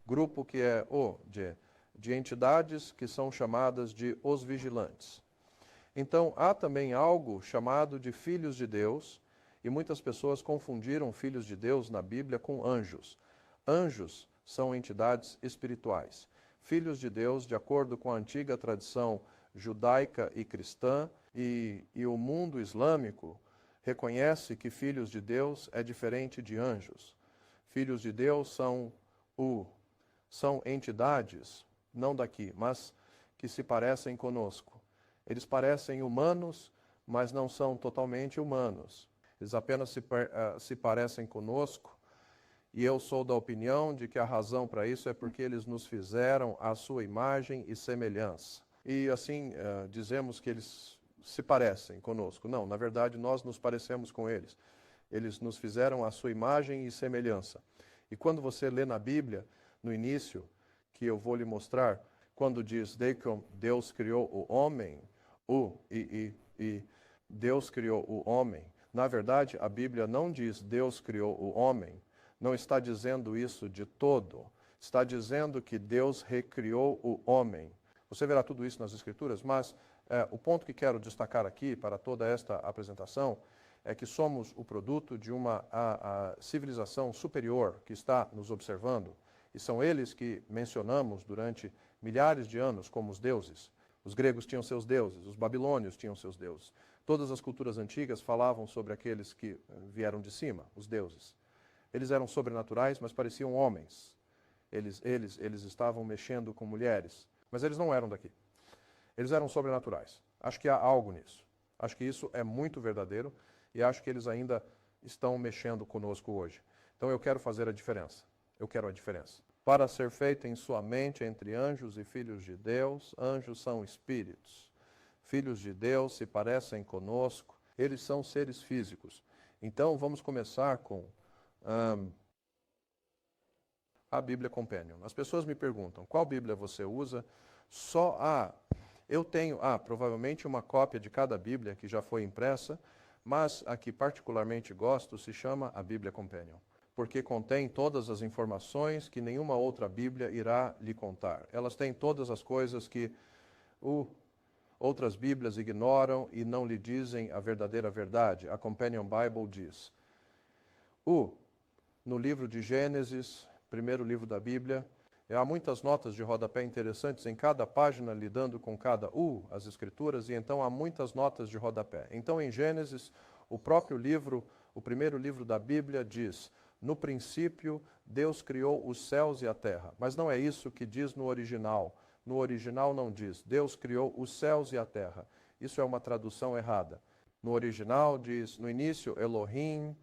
grupo que é de entidades que são chamadas de os vigilantes. Então, há também algo chamado de filhos de Deus, e muitas pessoas confundiram filhos de Deus na Bíblia com anjos. Anjos são entidades espirituais. Filhos de Deus, de acordo com a antiga tradição judaica e cristã, e o mundo islâmico, reconhece que filhos de Deus é diferente de anjos. Filhos de Deus são entidades, não daqui, mas que se parecem conosco. Eles parecem humanos, mas não são totalmente humanos. Eles apenas se parecem conosco, e eu sou da opinião de que a razão para isso é porque eles nos fizeram à sua imagem e semelhança. E assim, dizemos que eles se parecem conosco. Não, na verdade, nós nos parecemos com eles. Eles nos fizeram à sua imagem e semelhança. E quando você lê na Bíblia, no início, que eu vou lhe mostrar, quando diz Deus criou o homem, e Deus criou o homem. Na verdade, a Bíblia não diz Deus criou o homem, não está dizendo isso de todo. Está dizendo que Deus recriou o homem. Você verá tudo isso nas Escrituras, mas o ponto que quero destacar aqui para toda esta apresentação é que somos o produto de uma civilização superior que está nos observando, e são eles que mencionamos durante milhares de anos como os deuses. Os gregos tinham seus deuses, os babilônios tinham seus deuses. Todas as culturas antigas falavam sobre aqueles que vieram de cima, os deuses. Eles eram sobrenaturais, mas pareciam homens. Eles estavam mexendo com mulheres, mas eles não eram daqui. Eles eram sobrenaturais. Acho que há algo nisso. Acho que isso é muito verdadeiro e acho que eles ainda estão mexendo conosco hoje. Então eu quero fazer a diferença. Eu quero a diferença. Para ser feita em sua mente entre anjos e filhos de Deus, anjos são espíritos. Filhos de Deus se parecem conosco, eles são seres físicos. Então vamos começar com a Bíblia Companion. As pessoas me perguntam, qual Bíblia você usa? Eu tenho, provavelmente uma cópia de cada Bíblia que já foi impressa, mas a que particularmente gosto se chama a Bíblia Companion, porque contém todas as informações que nenhuma outra Bíblia irá lhe contar. Elas têm todas as coisas que outras Bíblias ignoram e não lhe dizem a verdadeira verdade. A Companion Bible diz. No livro de Gênesis, primeiro livro da Bíblia, há muitas notas de rodapé interessantes em cada página, lidando com cada as Escrituras, e então há muitas notas de rodapé. Então, em Gênesis, o próprio livro, o primeiro livro da Bíblia diz: no princípio, Deus criou os céus e a terra. Mas não é isso que diz no original. No original não diz, Deus criou os céus e a terra. Isso é uma tradução errada. No original diz, no início, Elohim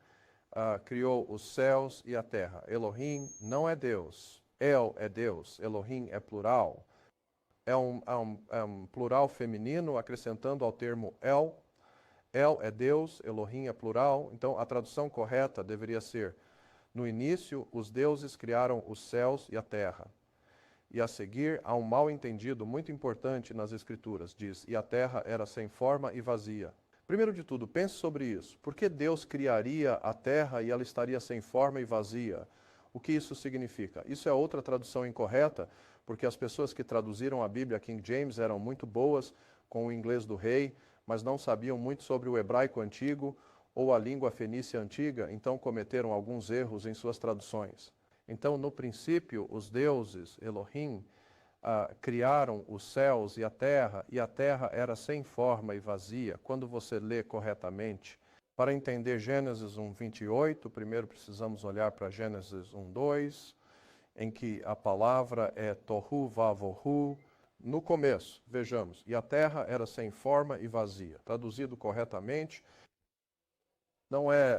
criou os céus e a terra. Elohim não é Deus. El é Deus. Elohim é plural. É um plural feminino, acrescentando ao termo El. El é Deus, Elohim é plural. Então, a tradução correta deveria ser: no início, os deuses criaram os céus e a terra. E a seguir, há um mal-entendido muito importante nas Escrituras. Diz, e a terra era sem forma e vazia. Primeiro de tudo, pense sobre isso. Por que Deus criaria a terra e ela estaria sem forma e vazia? O que isso significa? Isso é outra tradução incorreta, porque as pessoas que traduziram a Bíblia King James eram muito boas com o inglês do rei, mas não sabiam muito sobre o hebraico antigo ou a língua fenícia antiga, então cometeram alguns erros em suas traduções. Então, no princípio, os deuses, Elohim, criaram os céus e a terra era sem forma e vazia. Quando você lê corretamente, para entender Gênesis 1:28, primeiro precisamos olhar para Gênesis 1:2, em que a palavra é tohu vavohu. No começo, vejamos, e a terra era sem forma e vazia. Traduzido corretamente, não é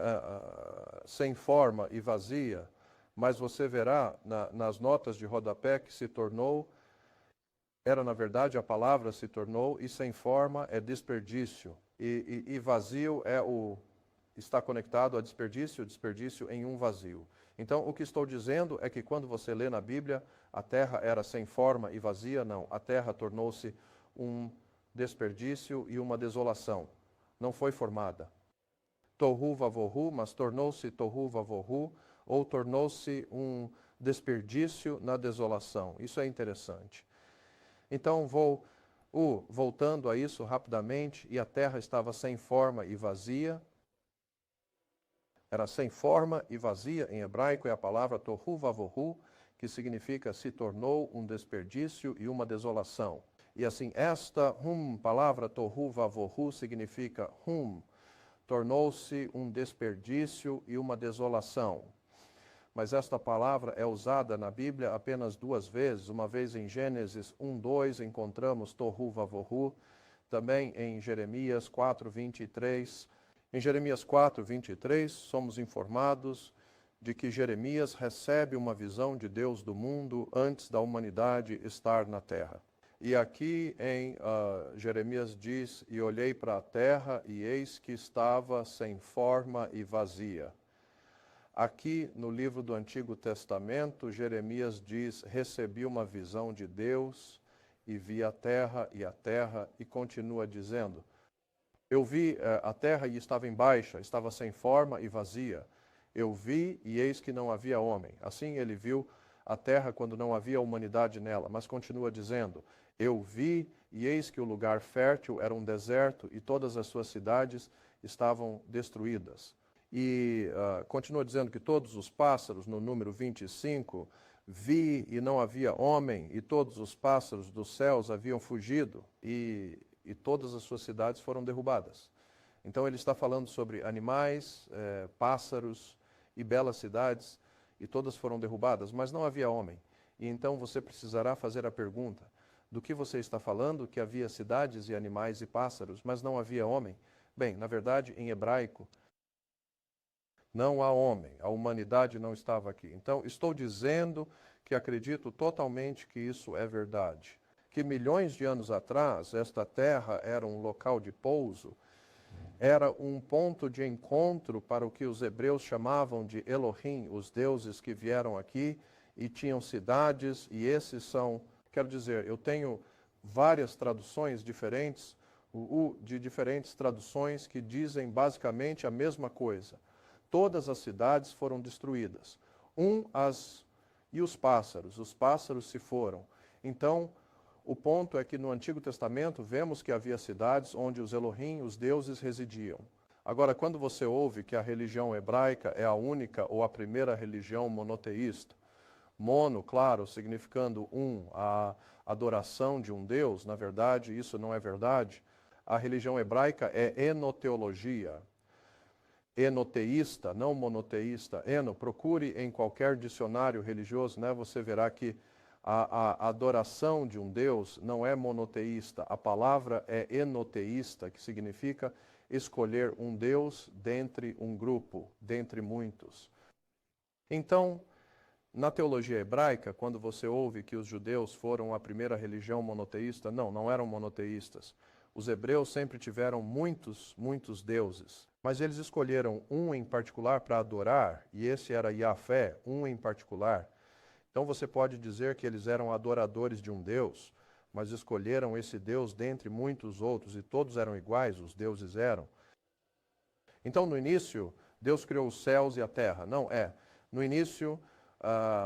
sem forma e vazia, mas você verá nas notas de rodapé que se tornou, na verdade a palavra se tornou, e sem forma é desperdício, e vazio está conectado a desperdício em um vazio. Então, o que estou dizendo é que quando você lê na Bíblia, a terra era sem forma e vazia, não. A terra tornou-se um desperdício e uma desolação. Não foi formada. Tohu vavohu, mas tornou-se tohu vavohu, ou tornou-se um desperdício na desolação. Isso é interessante. Então voltando a isso rapidamente, e a terra estava sem forma e vazia. Era sem forma e vazia, em hebraico é a palavra tohu vavohu, que significa se tornou um desperdício e uma desolação. E assim, esta palavra tohu vavohu significa tornou-se um desperdício e uma desolação. Mas esta palavra é usada na Bíblia apenas duas vezes. Uma vez em Gênesis 1:2 encontramos tohu vavohu, também em Jeremias 4:23. Em Jeremias 4:23 somos informados de que Jeremias recebe uma visão de Deus do mundo antes da humanidade estar na terra. E aqui em Jeremias diz, e olhei para a terra e eis que estava sem forma e vazia. Aqui no livro do Antigo Testamento, Jeremias diz, recebi uma visão de Deus e vi a terra, e continua dizendo, eu vi a terra e estava em baixa, estava sem forma e vazia. Eu vi e eis que não havia homem. Assim ele viu a terra quando não havia humanidade nela, mas continua dizendo, eu vi e eis que o lugar fértil era um deserto e todas as suas cidades estavam destruídas. E continua dizendo que todos os pássaros, no número 25, vi e não havia homem, e todos os pássaros dos céus haviam fugido, e todas as suas cidades foram derrubadas. Então ele está falando sobre animais, pássaros e belas cidades, e todas foram derrubadas, mas não havia homem. E então você precisará fazer a pergunta, do que você está falando, que havia cidades e animais e pássaros, mas não havia homem? Bem, na verdade, em hebraico, não há homem, a humanidade não estava aqui. Então, estou dizendo que acredito totalmente que isso é verdade. Que milhões de anos atrás, esta terra era um local de pouso, era um ponto de encontro para o que os hebreus chamavam de Elohim, os deuses que vieram aqui e tinham cidades, e esses são, quero dizer, eu tenho várias traduções diferentes, de diferentes traduções que dizem basicamente a mesma coisa. Todas as cidades foram destruídas. E os pássaros se foram. Então, o ponto é que no Antigo Testamento vemos que havia cidades onde os Elohim, os deuses, residiam. Agora, quando você ouve que a religião hebraica é a única ou a primeira religião monoteísta, mono, claro, significando a adoração de um Deus, na verdade, isso não é verdade. A religião hebraica é enoteologia. Enoteísta, não monoteísta. Procure em qualquer dicionário religioso, né? Você verá que a adoração de um Deus não é monoteísta. A palavra é enoteísta, que significa escolher um Deus dentre um grupo, dentre muitos. Então, na teologia hebraica, quando você ouve que os judeus foram a primeira religião monoteísta, não eram monoteístas. Os hebreus sempre tiveram muitos deuses, mas eles escolheram um em particular para adorar, e esse era Yahvé, um em particular. Então você pode dizer que eles eram adoradores de um Deus, mas escolheram esse Deus dentre muitos outros, e todos eram iguais, os deuses eram. Então no início, Deus criou os céus e a terra. No início,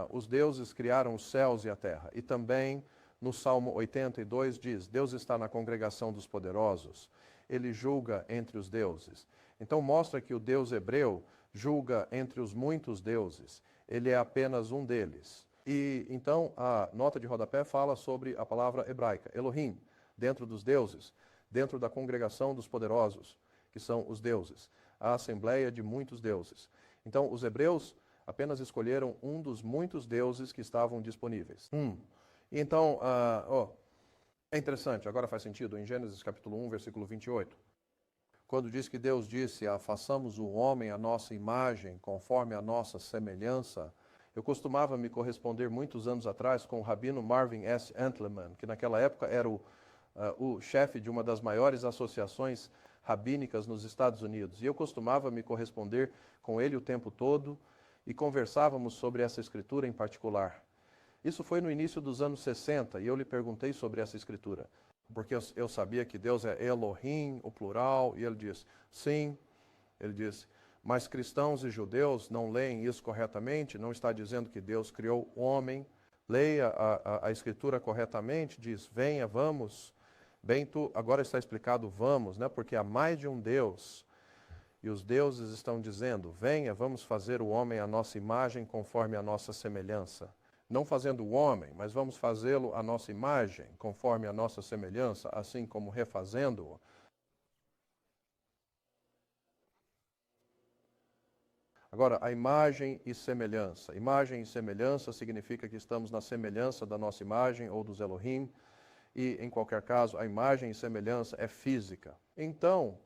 os deuses criaram os céus e a terra. E também no Salmo 82 diz, Deus está na congregação dos poderosos, ele julga entre os deuses. Então mostra que o Deus hebreu julga entre os muitos deuses, ele é apenas um deles. E então a nota de rodapé fala sobre a palavra hebraica, Elohim, dentro dos deuses, dentro da congregação dos poderosos, que são os deuses, a assembleia de muitos deuses. Então os hebreus apenas escolheram um dos muitos deuses que estavam disponíveis. Então, é interessante, agora faz sentido, em Gênesis capítulo 1, versículo 28, quando diz que Deus disse, façamos o homem à nossa imagem, conforme a nossa semelhança, eu costumava me corresponder muitos anos atrás com o rabino Marvin S. Antleman, que naquela época era o chefe de uma das maiores associações rabínicas nos Estados Unidos. E eu costumava me corresponder com ele o tempo todo e conversávamos sobre essa escritura em particular. Isso foi no início dos anos 60 e eu lhe perguntei sobre essa escritura, porque eu sabia que Deus é Elohim, o plural, e ele diz, sim, ele diz, Mas cristãos e judeus não leem isso corretamente, não está dizendo que Deus criou o homem. Leia a Escritura corretamente, diz, venha, vamos. Bem, agora está explicado vamos, né? Porque há mais de um Deus. E os deuses estão dizendo, venha, vamos fazer o homem à nossa imagem conforme a nossa semelhança. Não fazendo o homem, mas vamos fazê-lo à nossa imagem, conforme a nossa semelhança, assim como refazendo-o. Agora, a imagem e semelhança. Imagem e semelhança significa que estamos na semelhança da nossa imagem ou dos Elohim, e, em qualquer caso, a imagem e semelhança é física. Então,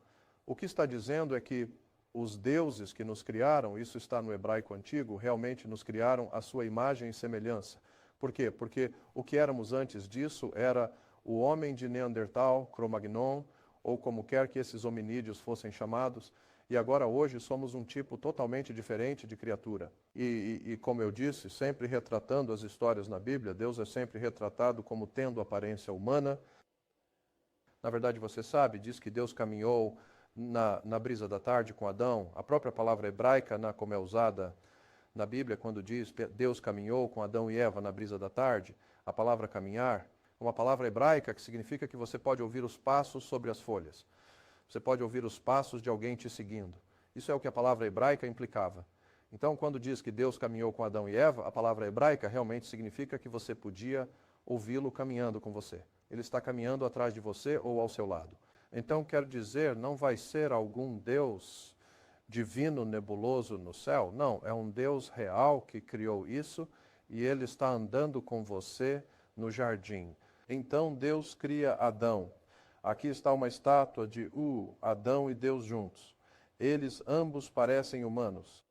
o que está dizendo é que os deuses que nos criaram, isso está no hebraico antigo, realmente nos criaram a sua imagem e semelhança. Por quê? Porque o que éramos antes disso era o homem de Neandertal, Cro-Magnon, ou como quer que esses hominídeos fossem chamados, e agora hoje somos um tipo totalmente diferente de criatura. E como eu disse, sempre retratando as histórias na Bíblia, Deus é sempre retratado como tendo aparência humana. Na verdade, você sabe, diz que Deus caminhou na brisa da tarde com Adão. A própria palavra hebraica, como é usada na Bíblia, quando diz Deus caminhou com Adão e Eva na brisa da tarde, a palavra caminhar é uma palavra hebraica que significa que você pode ouvir os passos sobre as folhas. Você pode ouvir os passos de alguém te seguindo. Isso é o que a palavra hebraica implicava. Então, quando diz que Deus caminhou com Adão e Eva, a palavra hebraica realmente significa que você podia ouvi-lo caminhando com você. Ele está caminhando atrás de você ou ao seu lado. Então, quero dizer, não vai ser algum Deus divino, nebuloso no céu. Não, é um Deus real que criou isso e ele está andando com você no jardim. Então, Deus cria Adão. Aqui está uma estátua de Adão e Deus juntos. Eles ambos parecem humanos.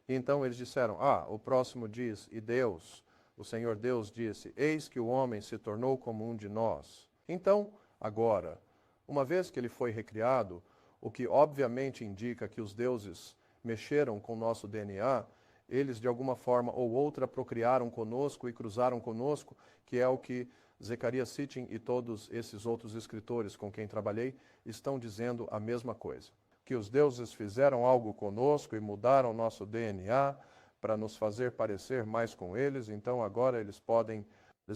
Então eles disseram, o próximo diz, e Deus, o Senhor Deus disse, eis que o homem se tornou como um de nós. Então, agora, uma vez que ele foi recriado, o que obviamente indica que os deuses mexeram com o nosso DNA, eles de alguma forma ou outra procriaram conosco e cruzaram conosco, que é o que Zecharia Sitchin e todos esses outros escritores com quem trabalhei estão dizendo a mesma coisa. Que os deuses fizeram algo conosco e mudaram nosso DNA para nos fazer parecer mais com eles, então agora eles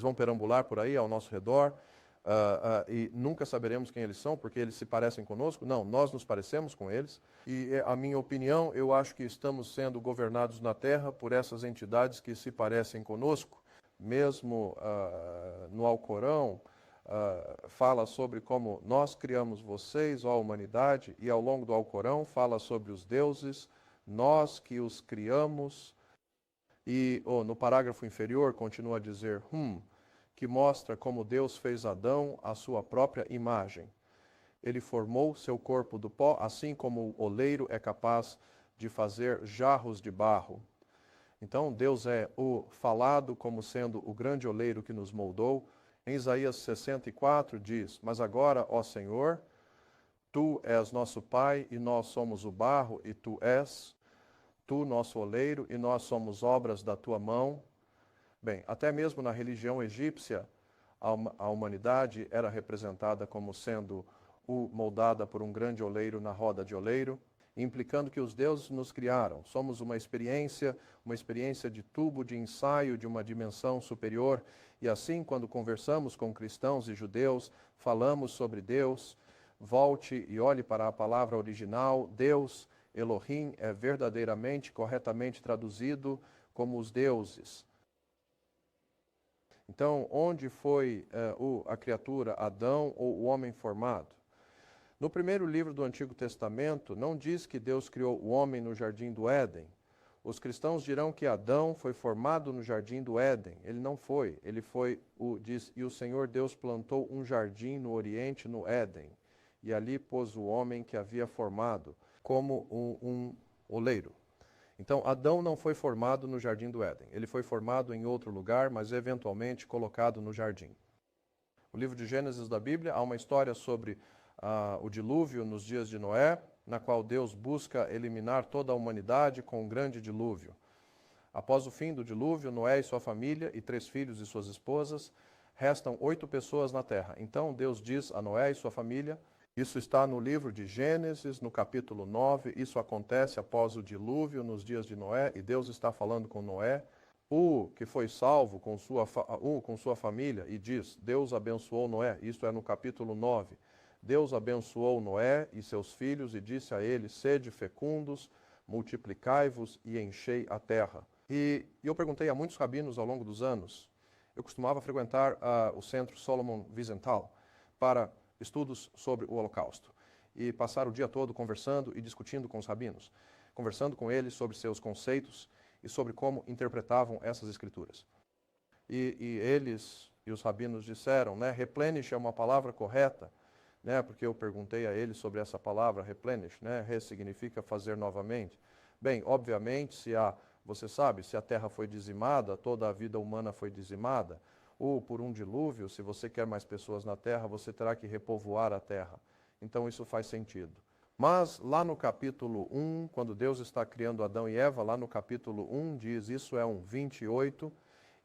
vão perambular por aí ao nosso redor e nunca saberemos quem eles são, porque eles se parecem conosco. Não, nós nos parecemos com eles. E a minha opinião, eu acho que estamos sendo governados na Terra por essas entidades que se parecem conosco. Mesmo no Alcorão, fala sobre como nós criamos vocês, ó a humanidade, e ao longo do Alcorão fala sobre os deuses, nós que os criamos, e no parágrafo inferior continua a dizer, que mostra como Deus fez Adão à sua própria imagem. Ele formou seu corpo do pó, assim como o oleiro é capaz de fazer jarros de barro. Então, Deus é o falado como sendo o grande oleiro que nos moldou. Em Isaías 64 diz, mas agora, ó Senhor, Tu és nosso Pai e nós somos o barro e Tu és, Tu nosso oleiro e nós somos obras da Tua mão. Bem, até mesmo na religião egípcia, a humanidade era representada como sendo moldada por um grande oleiro na roda de oleiro, implicando que os deuses nos criaram. Somos uma experiência de tubo de ensaio de uma dimensão superior. E assim, quando conversamos com cristãos e judeus, falamos sobre Deus, volte e olhe para a palavra original. Deus, Elohim, é verdadeiramente, corretamente traduzido como os deuses. Então, onde foi a criatura, Adão ou o homem formado? No primeiro livro do Antigo Testamento, não diz que Deus criou o homem no jardim do Éden. Os cristãos dirão que Adão foi formado no jardim do Éden. Ele não foi. Ele foi, diz, e o Senhor Deus plantou um jardim no Oriente, no Éden, e ali pôs o homem que havia formado, como um oleiro. Então, Adão não foi formado no jardim do Éden. Ele foi formado em outro lugar, mas eventualmente colocado no jardim. No livro de Gênesis da Bíblia, há uma história sobre o dilúvio nos dias de Noé, na qual Deus busca eliminar toda a humanidade com um grande dilúvio. Após o fim do dilúvio, Noé e sua família, e 3 filhos e suas esposas, restam 8 pessoas na terra. Então Deus diz a Noé e sua família, Isso está no livro de Gênesis, no capítulo 9. Isso acontece após o dilúvio, nos dias de Noé, e Deus está falando com Noé. Que foi salvo com sua família, e diz, Deus abençoou Noé. Isso é no capítulo 9. Deus abençoou Noé e seus filhos e disse a eles, sede fecundos, multiplicai-vos e enchei a terra. E eu perguntei a muitos rabinos ao longo dos anos. Eu costumava frequentar o Centro Solomon Wiesenthal para estudos sobre o Holocausto e passar o dia todo conversando e discutindo com os rabinos, conversando com eles sobre seus conceitos e sobre como interpretavam essas escrituras. E eles e os rabinos disseram, né, replenish é uma palavra correta, né, porque eu perguntei a eles sobre essa palavra, replenish, né, significa fazer novamente. Bem, obviamente, você sabe, se a terra foi dizimada, toda a vida humana foi dizimada, ou por um dilúvio, se você quer mais pessoas na terra, você terá que repovoar a terra. Então isso faz sentido. Mas lá no capítulo 1, quando Deus está criando Adão e Eva, lá no capítulo 1 diz, isso é 1:28,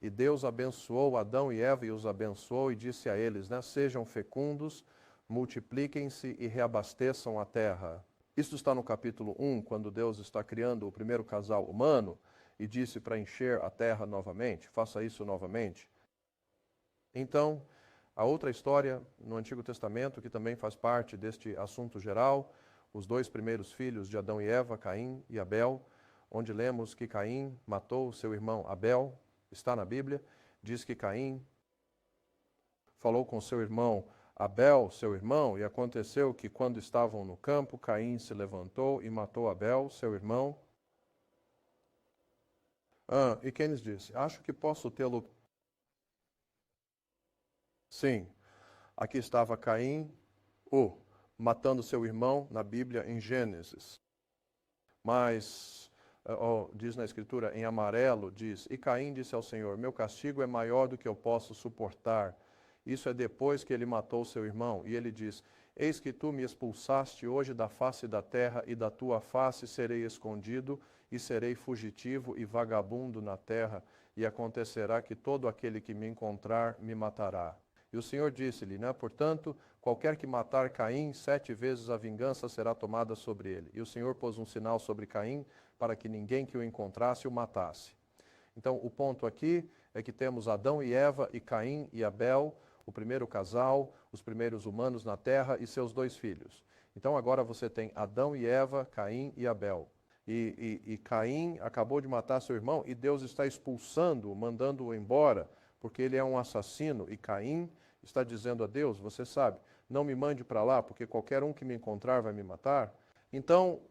e Deus abençoou Adão e Eva e os abençoou e disse a eles, né, sejam fecundos, multipliquem-se e reabasteçam a terra. Isso está no capítulo 1, quando Deus está criando o primeiro casal humano e disse para encher a terra novamente, faça isso novamente. Então, a outra história no Antigo Testamento, que também faz parte deste assunto geral, os dois primeiros filhos de Adão e Eva, Caim e Abel, onde lemos que Caim matou seu irmão Abel, está na Bíblia, diz que Caim falou com seu irmão Abel, seu irmão, e aconteceu que quando estavam no campo, Caim se levantou e matou Abel, seu irmão. E Keynes disse, acho que posso tê-lo... Sim, aqui estava Caim, matando seu irmão na Bíblia em Gênesis. Mas, diz na Escritura, em amarelo, diz, e Caim disse ao Senhor, meu castigo é maior do que eu posso suportar. Isso é depois que ele matou seu irmão. E ele diz, eis que tu me expulsaste hoje da face da terra, e da tua face serei escondido, e serei fugitivo e vagabundo na terra, e acontecerá que todo aquele que me encontrar me matará. E o Senhor disse-lhe, né, portanto, qualquer que matar Caim, 7 vezes a vingança será tomada sobre ele. E o Senhor pôs um sinal sobre Caim, para que ninguém que o encontrasse o matasse. Então, o ponto aqui é que temos Adão e Eva, e Caim e Abel, o primeiro casal, os primeiros humanos na terra e seus 2 filhos. Então agora você tem Adão e Eva, Caim e Abel. E Caim acabou de matar seu irmão e Deus está expulsando, mandando-o embora, porque ele é um assassino. E Caim está dizendo a Deus, você sabe, não me mande para lá, porque qualquer um que me encontrar vai me matar. Então,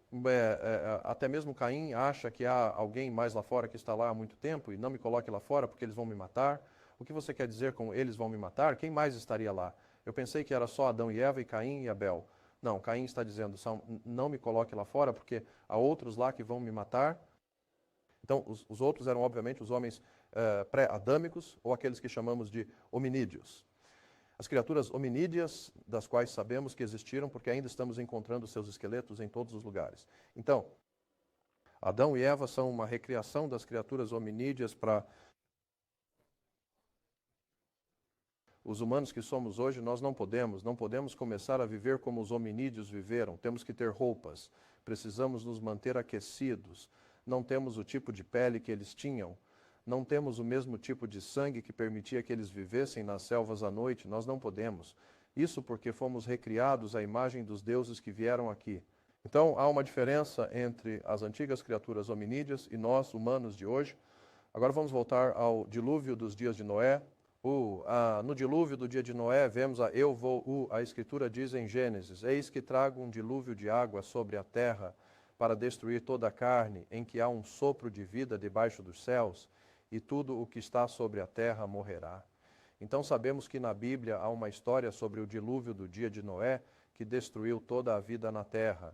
até mesmo Caim acha que há alguém mais lá fora que está lá há muito tempo e não me coloque lá fora porque eles vão me matar. O que você quer dizer com eles vão me matar? Quem mais estaria lá? Eu pensei que era só Adão e Eva e Caim e Abel. Não, Caim está dizendo, não me coloque lá fora, porque há outros lá que vão me matar. Então, os outros eram, obviamente, os homens pré-adâmicos, ou aqueles que chamamos de hominídeos. As criaturas hominídeas, das quais sabemos que existiram, porque ainda estamos encontrando seus esqueletos em todos os lugares. Então, Adão e Eva são uma recriação das criaturas hominídeas para... Os humanos que somos hoje, nós não podemos começar a viver como os hominídeos viveram. Temos que ter roupas, precisamos nos manter aquecidos, não temos o tipo de pele que eles tinham, não temos o mesmo tipo de sangue que permitia que eles vivessem nas selvas à noite, nós não podemos. Isso porque fomos recriados à imagem dos deuses que vieram aqui. Então, há uma diferença entre as antigas criaturas hominídeas e nós, humanos de hoje. Agora vamos voltar ao dilúvio dos dias de Noé. No dilúvio do dia de Noé, vemos a Escritura diz em Gênesis, eis que trago um dilúvio de água sobre a terra para destruir toda a carne, em que há um sopro de vida debaixo dos céus, e tudo o que está sobre a terra morrerá. Então sabemos que na Bíblia há uma história sobre o dilúvio do dia de Noé, que destruiu toda a vida na terra.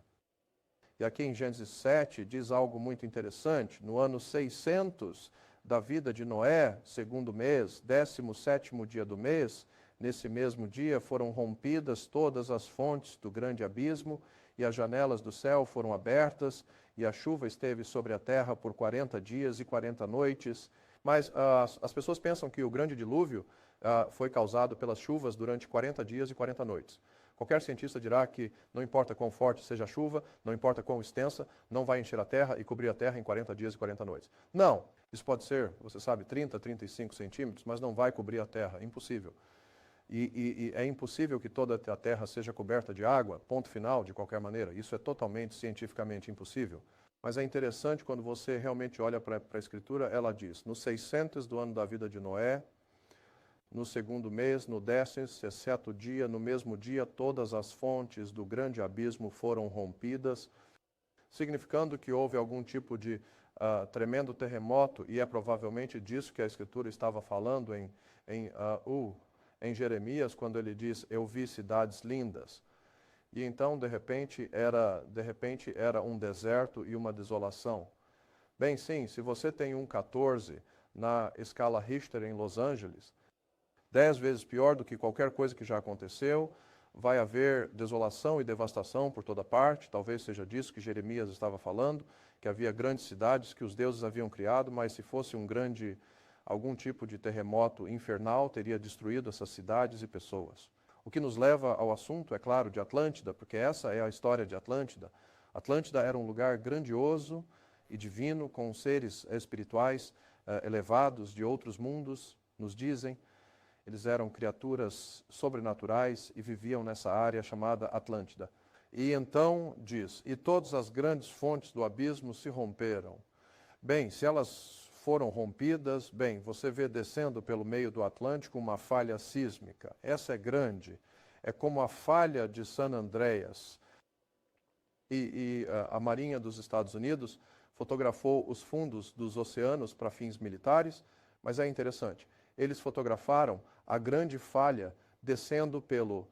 E aqui em Gênesis 7 diz algo muito interessante, no ano 600 da vida de Noé, segundo mês, 17º dia do mês, nesse mesmo dia foram rompidas todas as fontes do grande abismo, e as janelas do céu foram abertas, e a chuva esteve sobre a terra por 40 dias e 40 noites. Mas as pessoas pensam que o grande dilúvio foi causado pelas chuvas durante 40 dias e 40 noites. Qualquer cientista dirá que não importa quão forte seja a chuva, não importa quão extensa, não vai encher a terra e cobrir a terra em 40 dias e 40 noites. Não, isso pode ser, você sabe, 30, 35 centímetros, mas não vai cobrir a terra, é impossível. E é impossível que toda a terra seja coberta de água, ponto final, de qualquer maneira. Isso é totalmente cientificamente impossível. Mas é interessante quando você realmente olha para a Escritura, ela diz, no 600 do ano da vida de Noé, no segundo mês, no 17º dia, no mesmo dia, todas as fontes do grande abismo foram rompidas, significando que houve algum tipo de tremendo terremoto, e é provavelmente disso que a Escritura estava falando em Jeremias, quando ele diz, eu vi cidades lindas. E então, de repente, era um deserto e uma desolação. Bem, sim, se você tem um 14 na escala Richter em Los Angeles, 10 vezes pior do que qualquer coisa que já aconteceu, vai haver desolação e devastação por toda parte, talvez seja disso que Jeremias estava falando, que havia grandes cidades que os deuses haviam criado, mas se fosse algum tipo de terremoto infernal, teria destruído essas cidades e pessoas. O que nos leva ao assunto, é claro, de Atlântida, porque essa é a história de Atlântida. Atlântida era um lugar grandioso e divino, com seres espirituais elevados de outros mundos, nos dizem. Eles eram criaturas sobrenaturais e viviam nessa área chamada Atlântida. E então diz, e todas as grandes fontes do abismo se romperam. Bem, se elas foram rompidas, bem, você vê descendo pelo meio do Atlântico uma falha sísmica. Essa é grande, é como a falha de San Andreas. E a Marinha dos Estados Unidos fotografou os fundos dos oceanos para fins militares, mas é interessante. Eles fotografaram a grande falha descendo pelo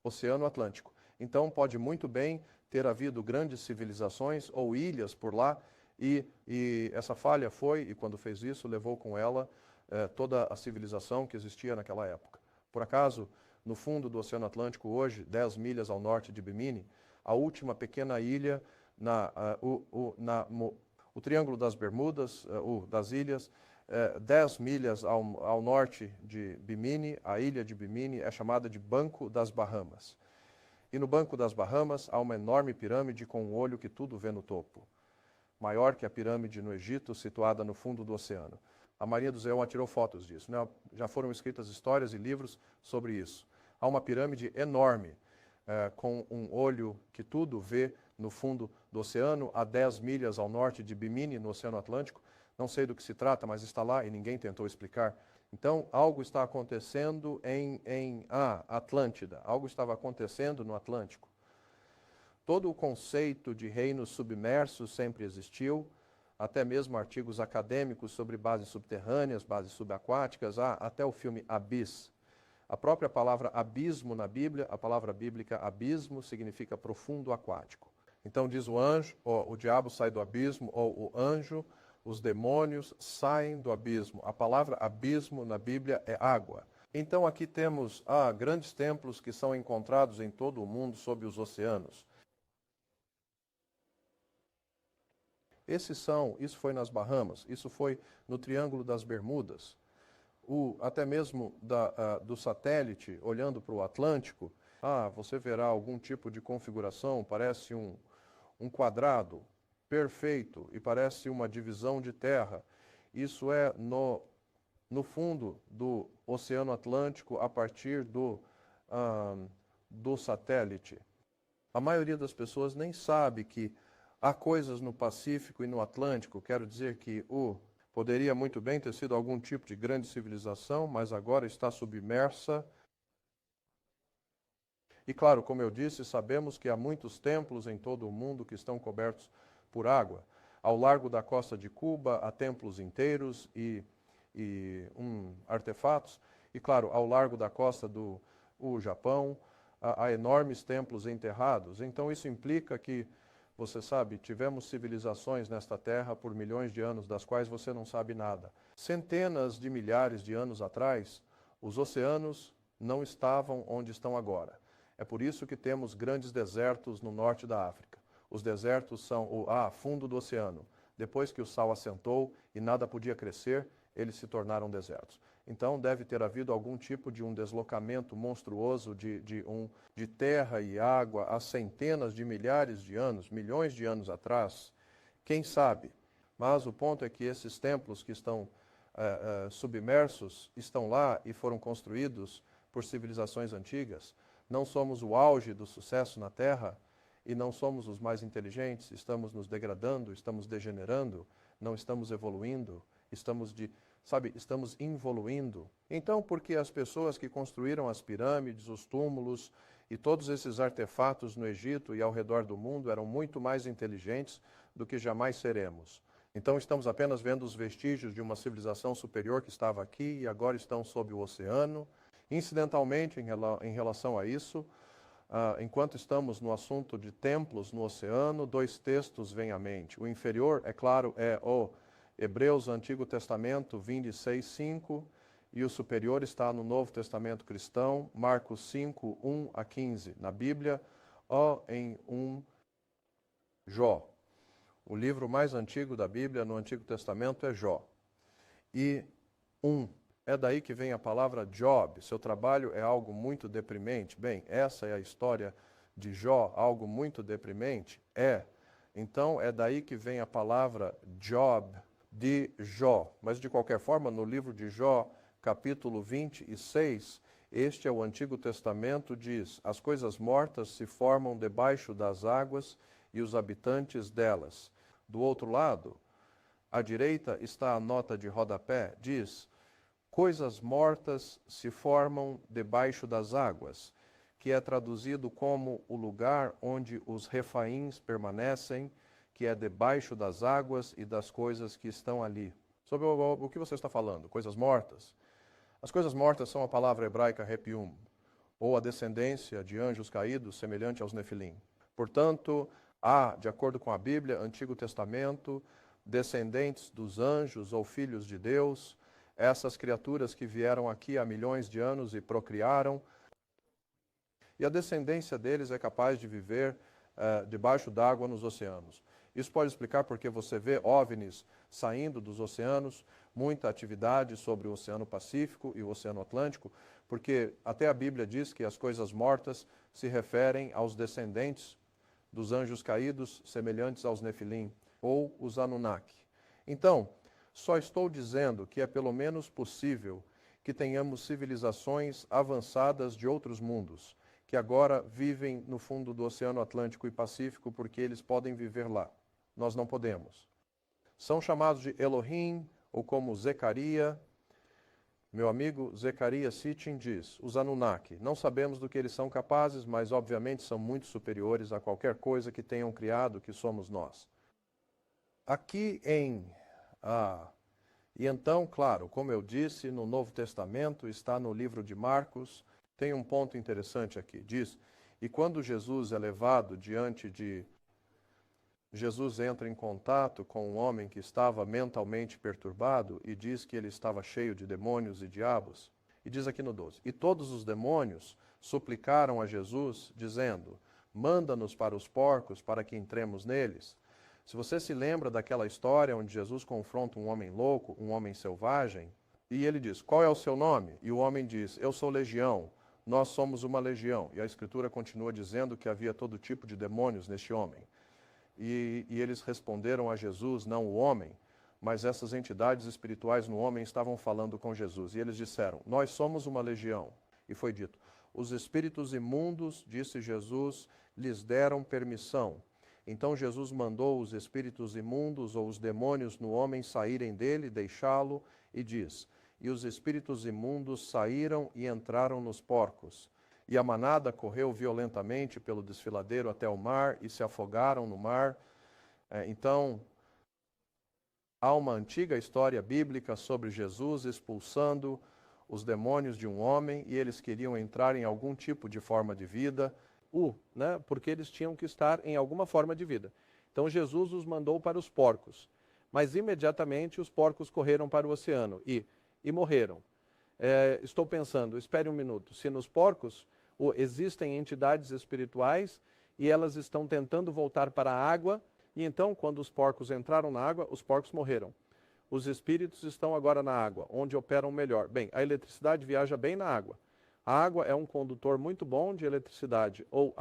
Oceano Atlântico. Então, pode muito bem ter havido grandes civilizações ou ilhas por lá, e essa falha foi, e quando fez isso, levou com ela toda a civilização que existia naquela época. Por acaso, no fundo do Oceano Atlântico, hoje, 10 milhas ao norte de Bimini, a última pequena ilha, o Triângulo das Bermudas, das ilhas, 10 milhas ao norte de Bimini, a ilha de Bimini é chamada de Banco das Bahamas. E no Banco das Bahamas há uma enorme pirâmide com um olho que tudo vê no topo, maior que a pirâmide no Egito, situada no fundo do oceano. A Marinha do Zeon tirou fotos disso, né? Já foram escritas histórias e livros sobre isso. Há uma pirâmide enorme, com um olho que tudo vê no fundo do oceano, a 10 milhas ao norte de Bimini, no Oceano Atlântico. Não sei do que se trata, mas está lá e ninguém tentou explicar. Então, algo está acontecendo em Atlântida. Algo estava acontecendo no Atlântico. Todo o conceito de reinos submersos sempre existiu, até mesmo artigos acadêmicos sobre bases subterrâneas, bases subaquáticas, até o filme Abyss. A própria palavra abismo na Bíblia, a palavra bíblica abismo, significa profundo aquático. Então diz o anjo, o diabo sai do abismo, ou o anjo, os demônios saem do abismo. A palavra abismo na Bíblia é água. Então aqui temos grandes templos que são encontrados em todo o mundo sob os oceanos. Isso foi nas Bahamas, isso foi no Triângulo das Bermudas. Até mesmo do satélite, olhando para o Atlântico, você verá algum tipo de configuração, parece um quadrado perfeito e parece uma divisão de terra. Isso é no fundo do Oceano Atlântico a partir do satélite. A maioria das pessoas nem sabe que há coisas no Pacífico e no Atlântico. Quero dizer que poderia muito bem ter sido algum tipo de grande civilização, mas agora está submersa. E claro, como eu disse, sabemos que há muitos templos em todo o mundo que estão cobertos por água. Ao largo da costa de Cuba, há templos inteiros e artefatos. E claro, ao largo da costa do Japão, há enormes templos enterrados. Então isso implica que, você sabe, tivemos civilizações nesta terra por milhões de anos, das quais você não sabe nada. Centenas de milhares de anos atrás, os oceanos não estavam onde estão agora. É por isso que temos grandes desertos no norte da África. Os desertos são o fundo do oceano. Depois que o sal assentou e nada podia crescer, eles se tornaram desertos. Então deve ter havido algum tipo de um deslocamento monstruoso de terra e água há centenas de milhares de anos, milhões de anos atrás. Quem sabe? Mas o ponto é que esses templos que estão submersos estão lá e foram construídos por civilizações antigas. Não somos o auge do sucesso na Terra e não somos os mais inteligentes, estamos nos degradando, estamos degenerando, não estamos evoluindo, estamos involuindo. Então, porque as pessoas que construíram as pirâmides, os túmulos e todos esses artefatos no Egito e ao redor do mundo eram muito mais inteligentes do que jamais seremos. Então, estamos apenas vendo os vestígios de uma civilização superior que estava aqui e agora estão sob o oceano. Incidentalmente, em relação a isso, enquanto estamos no assunto de templos no oceano, dois textos vêm à mente. O inferior, é claro, é o Hebreus, Antigo Testamento, 26:5, e o superior está no Novo Testamento cristão, Marcos 5, 1 a 15. Na Bíblia, em Jó. O livro mais antigo da Bíblia no Antigo Testamento é Jó. E é daí que vem a palavra job. Seu trabalho é algo muito deprimente. Bem, essa é a história de Jó, algo muito deprimente? Então, é daí que vem a palavra job de Jó. Mas, de qualquer forma, no livro de Jó, capítulo 26, este é o Antigo Testamento, diz: as coisas mortas se formam debaixo das águas e os habitantes delas. Do outro lado, à direita, está a nota de rodapé, diz: coisas mortas se formam debaixo das águas, que é traduzido como o lugar onde os refaíns permanecem, que é debaixo das águas e das coisas que estão ali. Sobre o que você está falando? Coisas mortas? As coisas mortas são a palavra hebraica repium, ou a descendência de anjos caídos, semelhante aos nefilim. Portanto, há, de acordo com a Bíblia, Antigo Testamento, descendentes dos anjos ou filhos de Deus, essas criaturas que vieram aqui há milhões de anos e procriaram, e a descendência deles é capaz de viver debaixo d'água nos oceanos. Isso pode explicar porque você vê OVNIs saindo dos oceanos, muita atividade sobre o Oceano Pacífico e o Oceano Atlântico, porque até a Bíblia diz que as coisas mortas se referem aos descendentes dos anjos caídos, semelhantes aos nefilim, ou os Anunnaki. Então, só estou dizendo que é pelo menos possível que tenhamos civilizações avançadas de outros mundos, que agora vivem no fundo do Oceano Atlântico e Pacífico porque eles podem viver lá. Nós não podemos. São chamados de Elohim, ou como Zecaria. Meu amigo Zecaria Sitchin diz: os Anunnaki, não sabemos do que eles são capazes, mas obviamente são muito superiores a qualquer coisa que tenham criado, que somos nós. Aqui e então, claro, como eu disse, no Novo Testamento, está no livro de Marcos, tem um ponto interessante aqui, diz: e quando Jesus é levado diante de... Jesus entra em contato com um homem que estava mentalmente perturbado e diz que ele estava cheio de demônios e diabos. E diz aqui no 12: e todos os demônios suplicaram a Jesus, dizendo: manda-nos para os porcos para que entremos neles. Se você se lembra daquela história onde Jesus confronta um homem louco, um homem selvagem, e ele diz: qual é o seu nome? E o homem diz: eu sou legião, nós somos uma legião. E a Escritura continua dizendo que havia todo tipo de demônios neste homem. E eles responderam a Jesus, não o homem, mas essas entidades espirituais no homem estavam falando com Jesus. E eles disseram: nós somos uma legião. E foi dito: os espíritos imundos, disse Jesus, lhes deram permissão. Então Jesus mandou os espíritos imundos ou os demônios no homem saírem dele, deixá-lo, e diz: e os espíritos imundos saíram e entraram nos porcos. E a manada correu violentamente pelo desfiladeiro até o mar e se afogaram no mar. Então, há uma antiga história bíblica sobre Jesus expulsando os demônios de um homem e eles queriam entrar em algum tipo de forma de vida, porque eles tinham que estar em alguma forma de vida. Então Jesus os mandou para os porcos, mas imediatamente os porcos correram para o oceano e morreram. Estou pensando, espere um minuto, se nos porcos existem entidades espirituais e elas estão tentando voltar para a água, e então quando os porcos entraram na água, os porcos morreram. Os espíritos estão agora na água, onde operam melhor. Bem, a eletricidade viaja bem na água. A água é um condutor muito bom de eletricidade, ou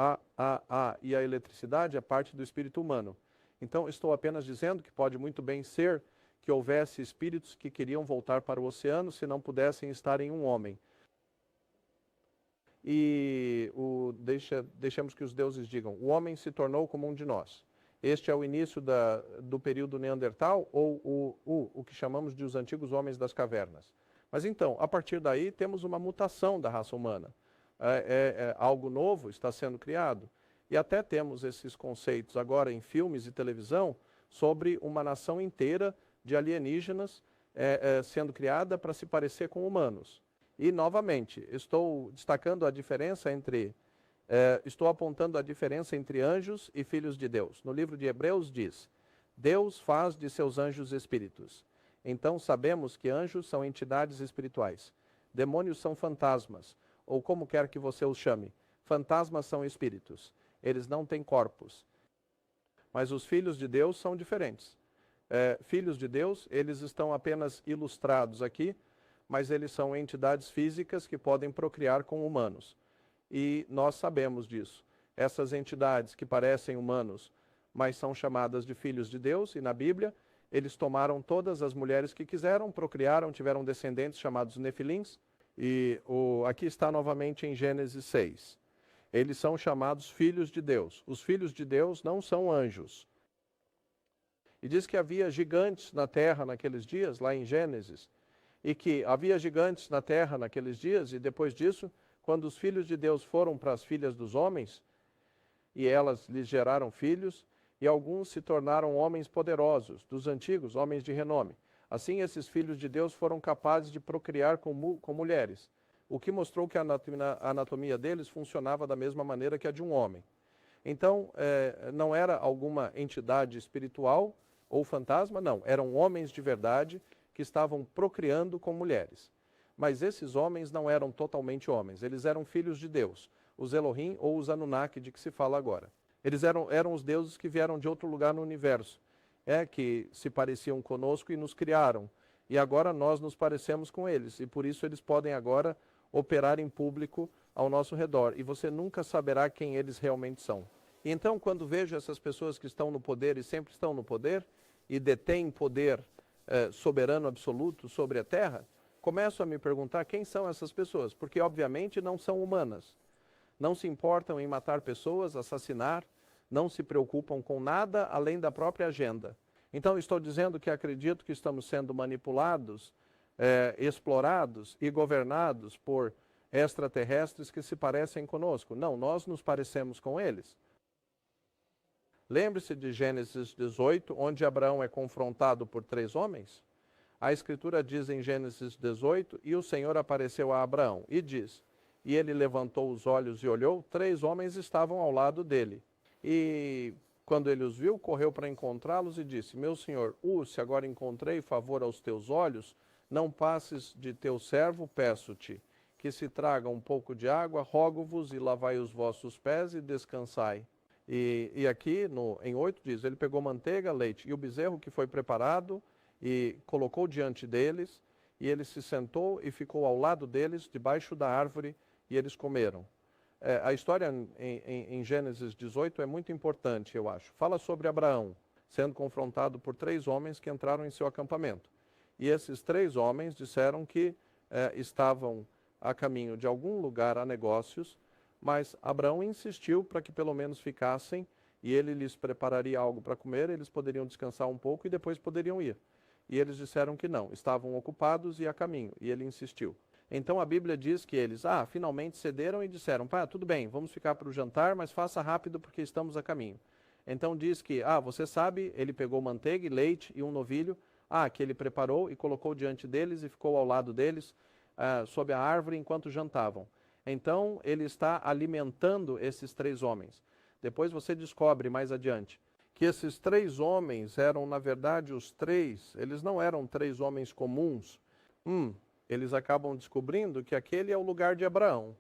e a eletricidade é parte do espírito humano. Então, estou apenas dizendo que pode muito bem ser que houvesse espíritos que queriam voltar para o oceano se não pudessem estar em um homem. E deixemos que os deuses digam, o homem se tornou como um de nós. Este é o início do período Neandertal, ou o que chamamos de os antigos homens das cavernas. Mas então, a partir daí, temos uma mutação da raça humana. Algo novo está sendo criado. E até temos esses conceitos agora em filmes e televisão sobre uma nação inteira de alienígenas sendo criada para se parecer com humanos. E, novamente, estou destacando a diferença estou apontando a diferença entre anjos e filhos de Deus. No livro de Hebreus diz, Deus faz de seus anjos espíritos. Então sabemos que anjos são entidades espirituais. Demônios são fantasmas, ou como quer que você os chame. Fantasmas são espíritos. Eles não têm corpos. Mas os filhos de Deus são diferentes. Filhos de Deus, eles estão apenas ilustrados aqui, mas eles são entidades físicas que podem procriar com humanos. E nós sabemos disso. Essas entidades que parecem humanos, mas são chamadas de filhos de Deus, e na Bíblia, eles tomaram todas as mulheres que quiseram, procriaram, tiveram descendentes chamados nefilins, e aqui está novamente em Gênesis 6. Eles são chamados filhos de Deus. Os filhos de Deus não são anjos. E diz que havia gigantes na terra naqueles dias, lá em Gênesis, e que havia gigantes na terra naqueles dias, e depois disso, quando os filhos de Deus foram para as filhas dos homens, e elas lhes geraram filhos, e alguns se tornaram homens poderosos, dos antigos, homens de renome. Assim, esses filhos de Deus foram capazes de procriar com mulheres, o que mostrou que a anatomia deles funcionava da mesma maneira que a de um homem. Então, não era alguma entidade espiritual ou fantasma, não. Eram homens de verdade que estavam procriando com mulheres. Mas esses homens não eram totalmente homens, eles eram filhos de Deus, os Elohim ou os Anunnaki, de que se fala agora. Eles eram os deuses que vieram de outro lugar no universo, que se pareciam conosco e nos criaram. E agora nós nos parecemos com eles, e por isso eles podem agora operar em público ao nosso redor. E você nunca saberá quem eles realmente são. E então, quando vejo essas pessoas que estão no poder e sempre estão no poder, e detêm poder soberano absoluto sobre a terra, começo a me perguntar quem são essas pessoas, porque obviamente não são humanas. Não se importam em matar pessoas, assassinar, não se preocupam com nada além da própria agenda. Então estou dizendo que acredito que estamos sendo manipulados, explorados e governados por extraterrestres que se parecem conosco. Não, nós nos parecemos com eles. Lembre-se de Gênesis 18, onde Abraão é confrontado por 3 homens? A Escritura diz em Gênesis 18, e o Senhor apareceu a Abraão, e diz, e ele levantou os olhos e olhou, 3 homens estavam ao lado dele. E quando ele os viu, correu para encontrá-los e disse, meu senhor, se agora encontrei favor aos teus olhos, não passes de teu servo, peço-te, que se traga um pouco de água, rogo-vos e lavai os vossos pés e descansai. E aqui em 8 diz, ele pegou manteiga, leite e o bezerro que foi preparado e colocou diante deles, e ele se sentou e ficou ao lado deles, debaixo da árvore, e eles comeram. A história em Gênesis 18 é muito importante, eu acho. Fala sobre Abraão sendo confrontado por 3 homens que entraram em seu acampamento. E esses 3 homens disseram que estavam a caminho de algum lugar a negócios, mas Abraão insistiu para que pelo menos ficassem, e ele lhes prepararia algo para comer, eles poderiam descansar um pouco e depois poderiam ir. E eles disseram que não, estavam ocupados e a caminho, e ele insistiu. Então a Bíblia diz que eles, finalmente cederam e disseram, tudo bem, vamos ficar para o jantar, mas faça rápido porque estamos a caminho. Então diz que, você sabe, ele pegou manteiga e leite e um novilho, que ele preparou e colocou diante deles e ficou ao lado deles, sob a árvore enquanto jantavam. Então ele está alimentando esses 3 homens. Depois você descobre mais adiante que esses 3 homens eram, na verdade, eles não eram 3 homens comuns. Eles acabam descobrindo que aquele é o lugar de Abraão.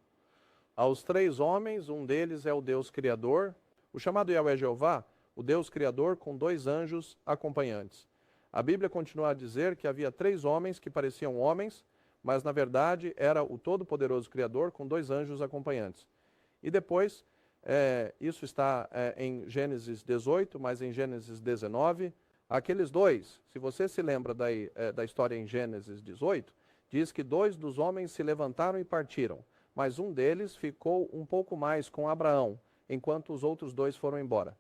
Aos 3 homens, um deles é o Deus Criador, o chamado Yahweh Jeová, o Deus Criador com 2 anjos acompanhantes. A Bíblia continua a dizer que havia 3 homens que pareciam homens, mas na verdade era o Todo-Poderoso Criador com 2 anjos acompanhantes. E depois, isso está em Gênesis 18, mas em Gênesis 19, aqueles 2, se você se lembra da história em Gênesis 18, diz que 2 dos homens se levantaram e partiram, mas um deles ficou um pouco mais com Abraão, enquanto os outros 2 foram embora.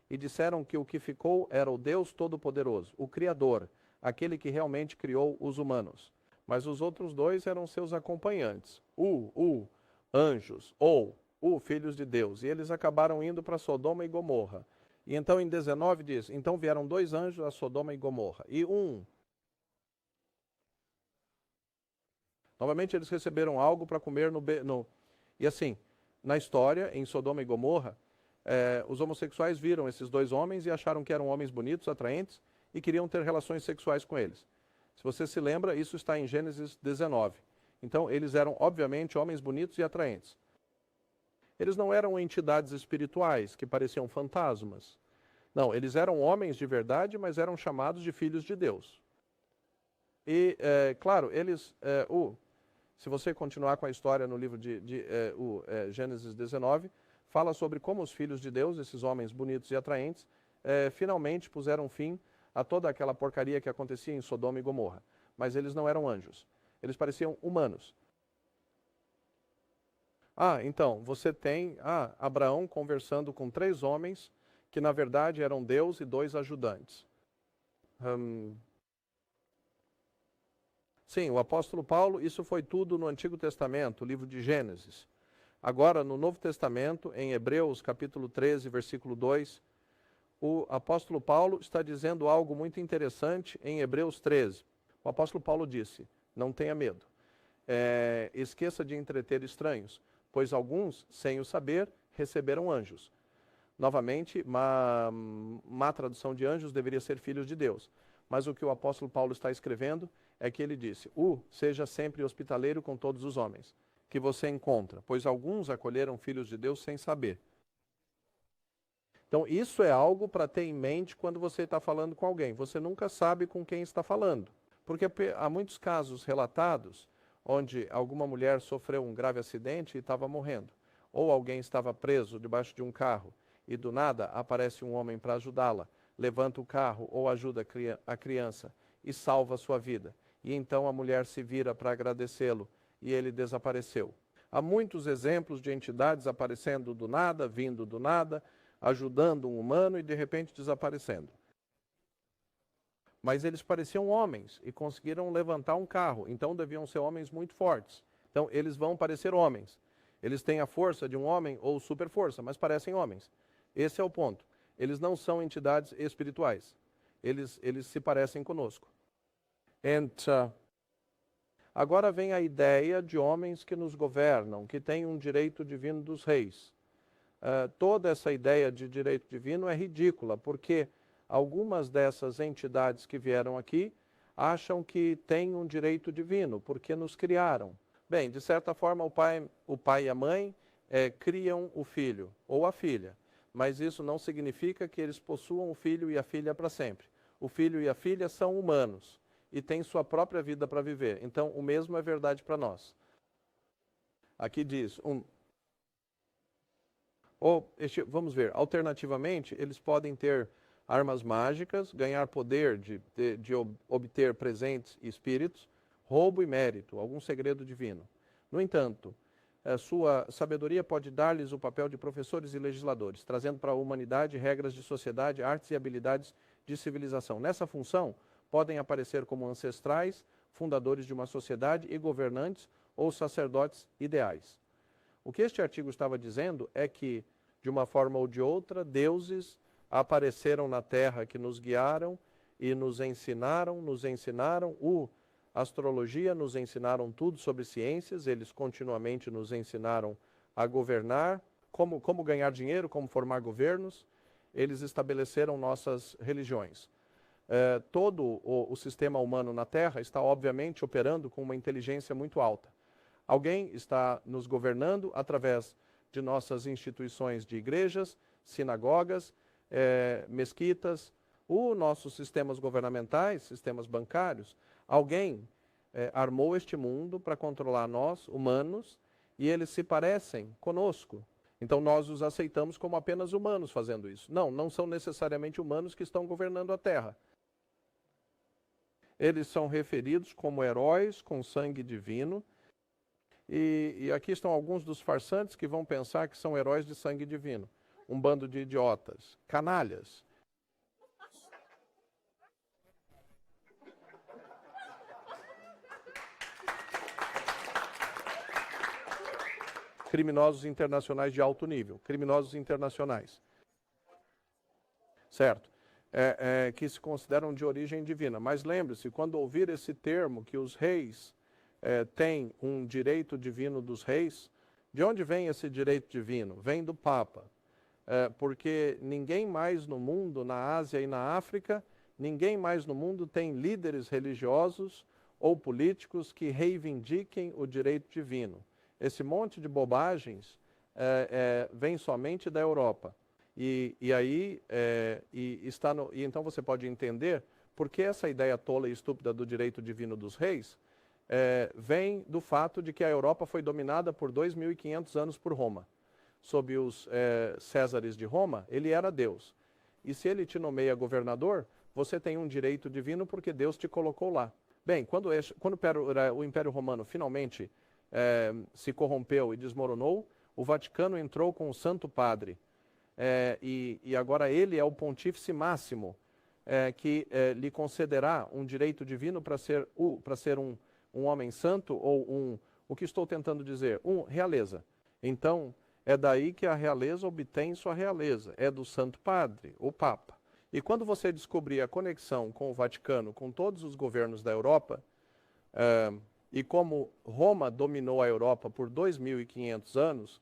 E disseram que o que ficou era o Deus Todo-Poderoso, o Criador, aquele que realmente criou os humanos. Mas os outros 2 eram seus acompanhantes, anjos, ou filhos de Deus. E eles acabaram indo para Sodoma e Gomorra. E então em 19 diz, então vieram 2 anjos a Sodoma e Gomorra. E novamente eles receberam algo para comer E assim, na história, em Sodoma e Gomorra, os homossexuais viram esses 2 homens e acharam que eram homens bonitos, atraentes, e queriam ter relações sexuais com eles. Se você se lembra, isso está em Gênesis 19. Então, eles eram, obviamente, homens bonitos e atraentes. Eles não eram entidades espirituais que pareciam fantasmas. Não, eles eram homens de verdade, mas eram chamados de filhos de Deus. E, claro, eles... se você continuar com a história no livro de Gênesis 19, fala sobre como os filhos de Deus, esses homens bonitos e atraentes, finalmente puseram fim a toda aquela porcaria que acontecia em Sodoma e Gomorra. Mas eles não eram anjos. Eles pareciam humanos. Então, você tem Abraão conversando com 3 homens que na verdade eram Deus e 2 ajudantes. Sim, o apóstolo Paulo, isso foi tudo no Antigo Testamento, o livro de Gênesis. Agora, no Novo Testamento, em Hebreus capítulo 13, versículo 2, o apóstolo Paulo está dizendo algo muito interessante em Hebreus 13. O apóstolo Paulo disse, não tenha medo, esqueça de entreter estranhos, pois alguns, sem o saber, receberam anjos. Novamente, má tradução de anjos deveria ser filhos de Deus. Mas o que o apóstolo Paulo está escrevendo é que ele disse, seja sempre hospitaleiro com todos os homens que você encontra, pois alguns acolheram filhos de Deus sem saber. Então, isso é algo para ter em mente quando você está falando com alguém. Você nunca sabe com quem está falando. Porque há muitos casos relatados onde alguma mulher sofreu um grave acidente e estava morrendo. Ou alguém estava preso debaixo de um carro e do nada aparece um homem para ajudá-la, levanta o carro ou ajuda a criança e salva a sua vida. E então a mulher se vira para agradecê-lo e ele desapareceu. Há muitos exemplos de entidades aparecendo do nada, vindo do nada, ajudando um humano e de repente desaparecendo. Mas eles pareciam homens e conseguiram levantar um carro, então deviam ser homens muito fortes. Então eles vão parecer homens. Eles têm a força de um homem ou super força, mas parecem homens. Esse é o ponto. Eles não são entidades espirituais. Eles se parecem conosco. Agora vem a ideia de homens que nos governam, que têm um direito divino dos reis. Toda essa ideia de direito divino é ridícula, porque algumas dessas entidades que vieram aqui acham que têm um direito divino, porque nos criaram. Bem, de certa forma, o pai e a mãe criam o filho ou a filha, mas isso não significa que eles possuam o filho e a filha para sempre. O filho e a filha são humanos e têm sua própria vida para viver. Então, o mesmo é verdade para nós. Aqui diz... vamos ver, alternativamente, eles podem ter armas mágicas, ganhar poder de obter presentes e espíritos, roubo e mérito, algum segredo divino. No entanto, sua sabedoria pode dar-lhes o papel de professores e legisladores, trazendo para a humanidade regras de sociedade, artes e habilidades de civilização. Nessa função, podem aparecer como ancestrais, fundadores de uma sociedade e governantes ou sacerdotes ideais. O que este artigo estava dizendo é que, de uma forma ou de outra, deuses apareceram na Terra que nos guiaram e nos ensinaram astrologia, nos ensinaram tudo sobre ciências, eles continuamente nos ensinaram a governar, como ganhar dinheiro, como formar governos, eles estabeleceram nossas religiões. Todo o sistema humano na Terra está, obviamente, operando com uma inteligência muito alta. Alguém está nos governando através de nossas instituições de igrejas, sinagogas, mesquitas, Os nossos sistemas governamentais, sistemas bancários, alguém armou este mundo para controlar nós, humanos, e eles se parecem conosco. Então nós os aceitamos como apenas humanos fazendo isso. Não, não são necessariamente humanos que estão governando a Terra. Eles são referidos como heróis com sangue divino. E aqui estão alguns dos farsantes que vão pensar que são heróis de sangue divino. Um bando de idiotas, canalhas. Criminosos internacionais de alto nível, criminosos internacionais. Certo? Que se consideram de origem divina. Mas lembre-se, quando ouvir esse termo, que os reis têm um direito divino dos reis, de onde vem esse direito divino? Vem do Papa. Porque ninguém mais no mundo, na Ásia e na África, ninguém mais no mundo tem líderes religiosos ou políticos que reivindiquem o direito divino. Esse monte de bobagens vem somente da Europa. E então você pode entender por que essa ideia tola e estúpida do direito divino dos reis vem do fato de que a Europa foi dominada por 2.500 anos por Roma. Sob os Césares de Roma, ele era Deus. E se ele te nomeia governador, você tem um direito divino porque Deus te colocou lá. Bem, quando o Império Romano finalmente se corrompeu e desmoronou, o Vaticano entrou com o Santo Padre. E agora ele é o pontífice máximo que lhe concederá um direito divino para ser um homem santo ou o que estou tentando dizer? Realeza. Então, é daí que a realeza obtém sua realeza. É do Santo Padre, o Papa. E quando você descobrir a conexão com o Vaticano, com todos os governos da Europa, e como Roma dominou a Europa por 2.500 anos,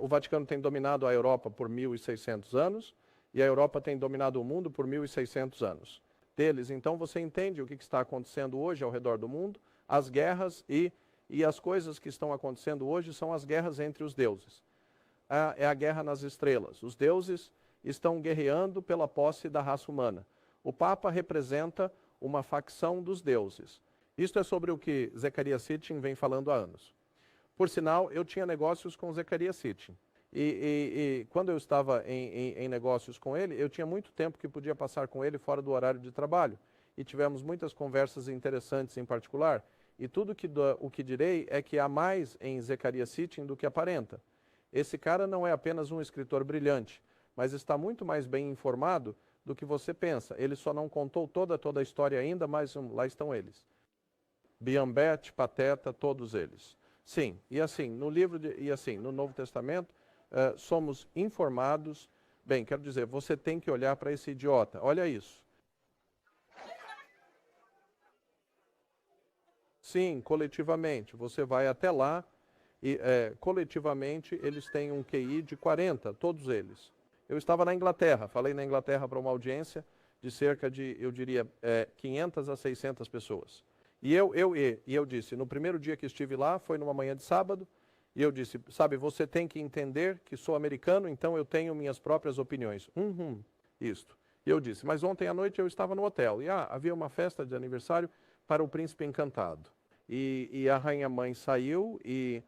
o Vaticano tem dominado a Europa por 1.600 anos, e a Europa tem dominado o mundo por 1.600 anos. Deles, então, você entende o que está acontecendo hoje ao redor do mundo, as guerras e as coisas que estão acontecendo hoje são as guerras entre os deuses. É a guerra nas estrelas. Os deuses estão guerreando pela posse da raça humana. O Papa representa uma facção dos deuses. Isto é sobre o que Zecharia Sitchin vem falando há anos. Por sinal, eu tinha negócios com Zecharia Sitchin. E quando eu estava em negócios com ele, eu tinha muito tempo que podia passar com ele fora do horário de trabalho. E tivemos muitas conversas interessantes em particular. E tudo o que direi é que há mais em Zecharia Sitchin do que aparenta. Esse cara não é apenas um escritor brilhante, mas está muito mais bem informado do que você pensa. Ele só não contou toda a história ainda, mas lá estão eles. Biambet, Pateta, todos eles. Sim, e assim, no Novo Testamento, somos informados. Bem, quero dizer, você tem que olhar para esse idiota. Olha isso. Sim, coletivamente. Você vai até lá e coletivamente eles têm um QI de 40, todos eles. Eu estava na Inglaterra, falei na Inglaterra para uma audiência de cerca de, eu diria, 500 a 600 pessoas. E eu disse, no primeiro dia que estive lá, foi numa manhã de sábado, e eu disse, sabe, você tem que entender que sou americano, então eu tenho minhas próprias opiniões. Isto. E eu disse, mas ontem à noite eu estava no hotel, e havia uma festa de aniversário para o príncipe encantado. E a rainha-mãe saiu, e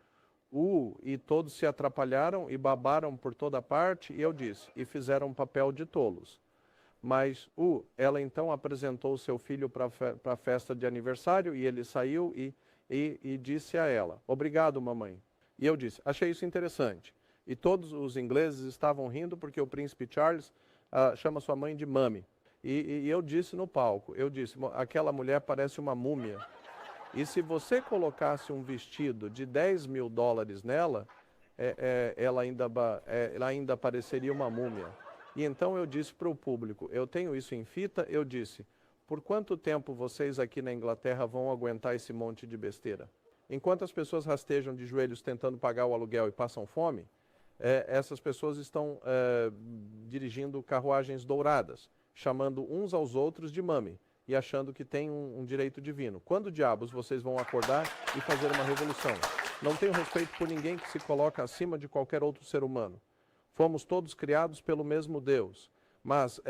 todos se atrapalharam e babaram por toda parte, e eu disse, e fizeram um papel de tolos. Mas ela então apresentou o seu filho para a festa de aniversário, e ele saiu e disse a ela, obrigado, mamãe. E eu disse, achei isso interessante. E todos os ingleses estavam rindo porque o príncipe Charles chama sua mãe de mami. E eu disse no palco, aquela mulher parece uma múmia. E se você colocasse um vestido de $10.000 nela, ela ainda pareceria uma múmia. E então eu disse para o público, eu tenho isso em fita, eu disse, por quanto tempo vocês aqui na Inglaterra vão aguentar esse monte de besteira? Enquanto as pessoas rastejam de joelhos tentando pagar o aluguel e passam fome, essas pessoas estão dirigindo carruagens douradas, chamando uns aos outros de mami e achando que tem um direito divino. Quando diabos vocês vão acordar e fazer uma revolução? Não tenho respeito por ninguém que se coloca acima de qualquer outro ser humano. Fomos todos criados pelo mesmo Deus, Mas,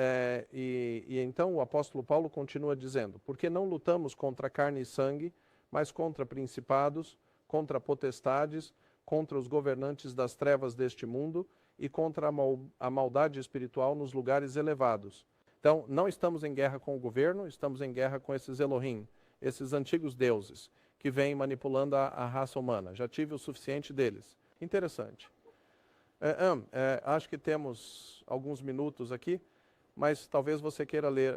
então o apóstolo Paulo continua dizendo, porque não lutamos contra carne e sangue, mas contra principados, contra potestades, contra os governantes das trevas deste mundo e contra a maldade espiritual nos lugares elevados. Então, não estamos em guerra com o governo, estamos em guerra com esses Elohim, esses antigos deuses, que vêm manipulando a raça humana. Já tive o suficiente deles. Interessante. Acho que temos alguns minutos aqui, mas talvez você queira ler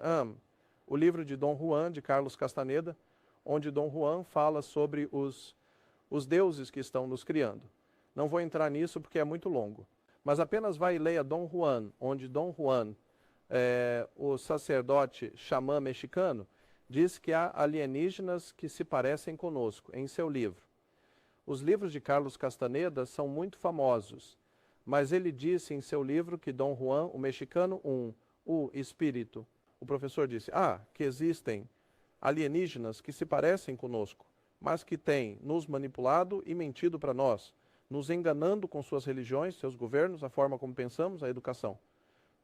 o livro de Dom Juan, de Carlos Castaneda, onde Dom Juan fala sobre os deuses que estão nos criando. Não vou entrar nisso porque é muito longo, mas apenas vai e leia Dom Juan, onde Dom Juan, o sacerdote xamã mexicano, diz que há alienígenas que se parecem conosco, em seu livro. Os livros de Carlos Castaneda são muito famosos, mas ele disse em seu livro que Dom Juan, o mexicano, o espírito, o professor disse, que existem alienígenas que se parecem conosco, mas que têm nos manipulado e mentido para nós, nos enganando com suas religiões, seus governos, a forma como pensamos, a educação.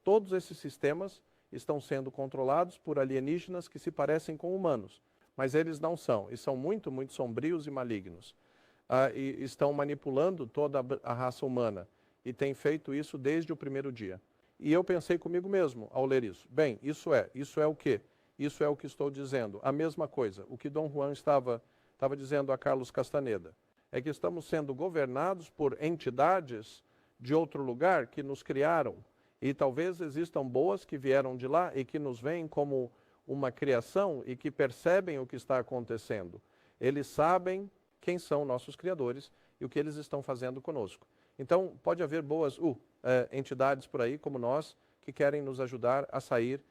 Todos esses sistemas estão sendo controlados por alienígenas que se parecem com humanos, mas eles não são, e são muito, muito sombrios e malignos. E estão manipulando toda a raça humana, e têm feito isso desde o primeiro dia. E eu pensei comigo mesmo ao ler isso. Bem, isso é o quê? Isso é o que estou dizendo. A mesma coisa, o que Dom Juan estava dizendo a Carlos Castaneda, é que estamos sendo governados por entidades de outro lugar que nos criaram. E talvez existam boas que vieram de lá e que nos veem como uma criação e que percebem o que está acontecendo. Eles sabem quem são nossos criadores e o que eles estão fazendo conosco. Então, pode haver boas entidades por aí, como nós, que querem nos ajudar a sair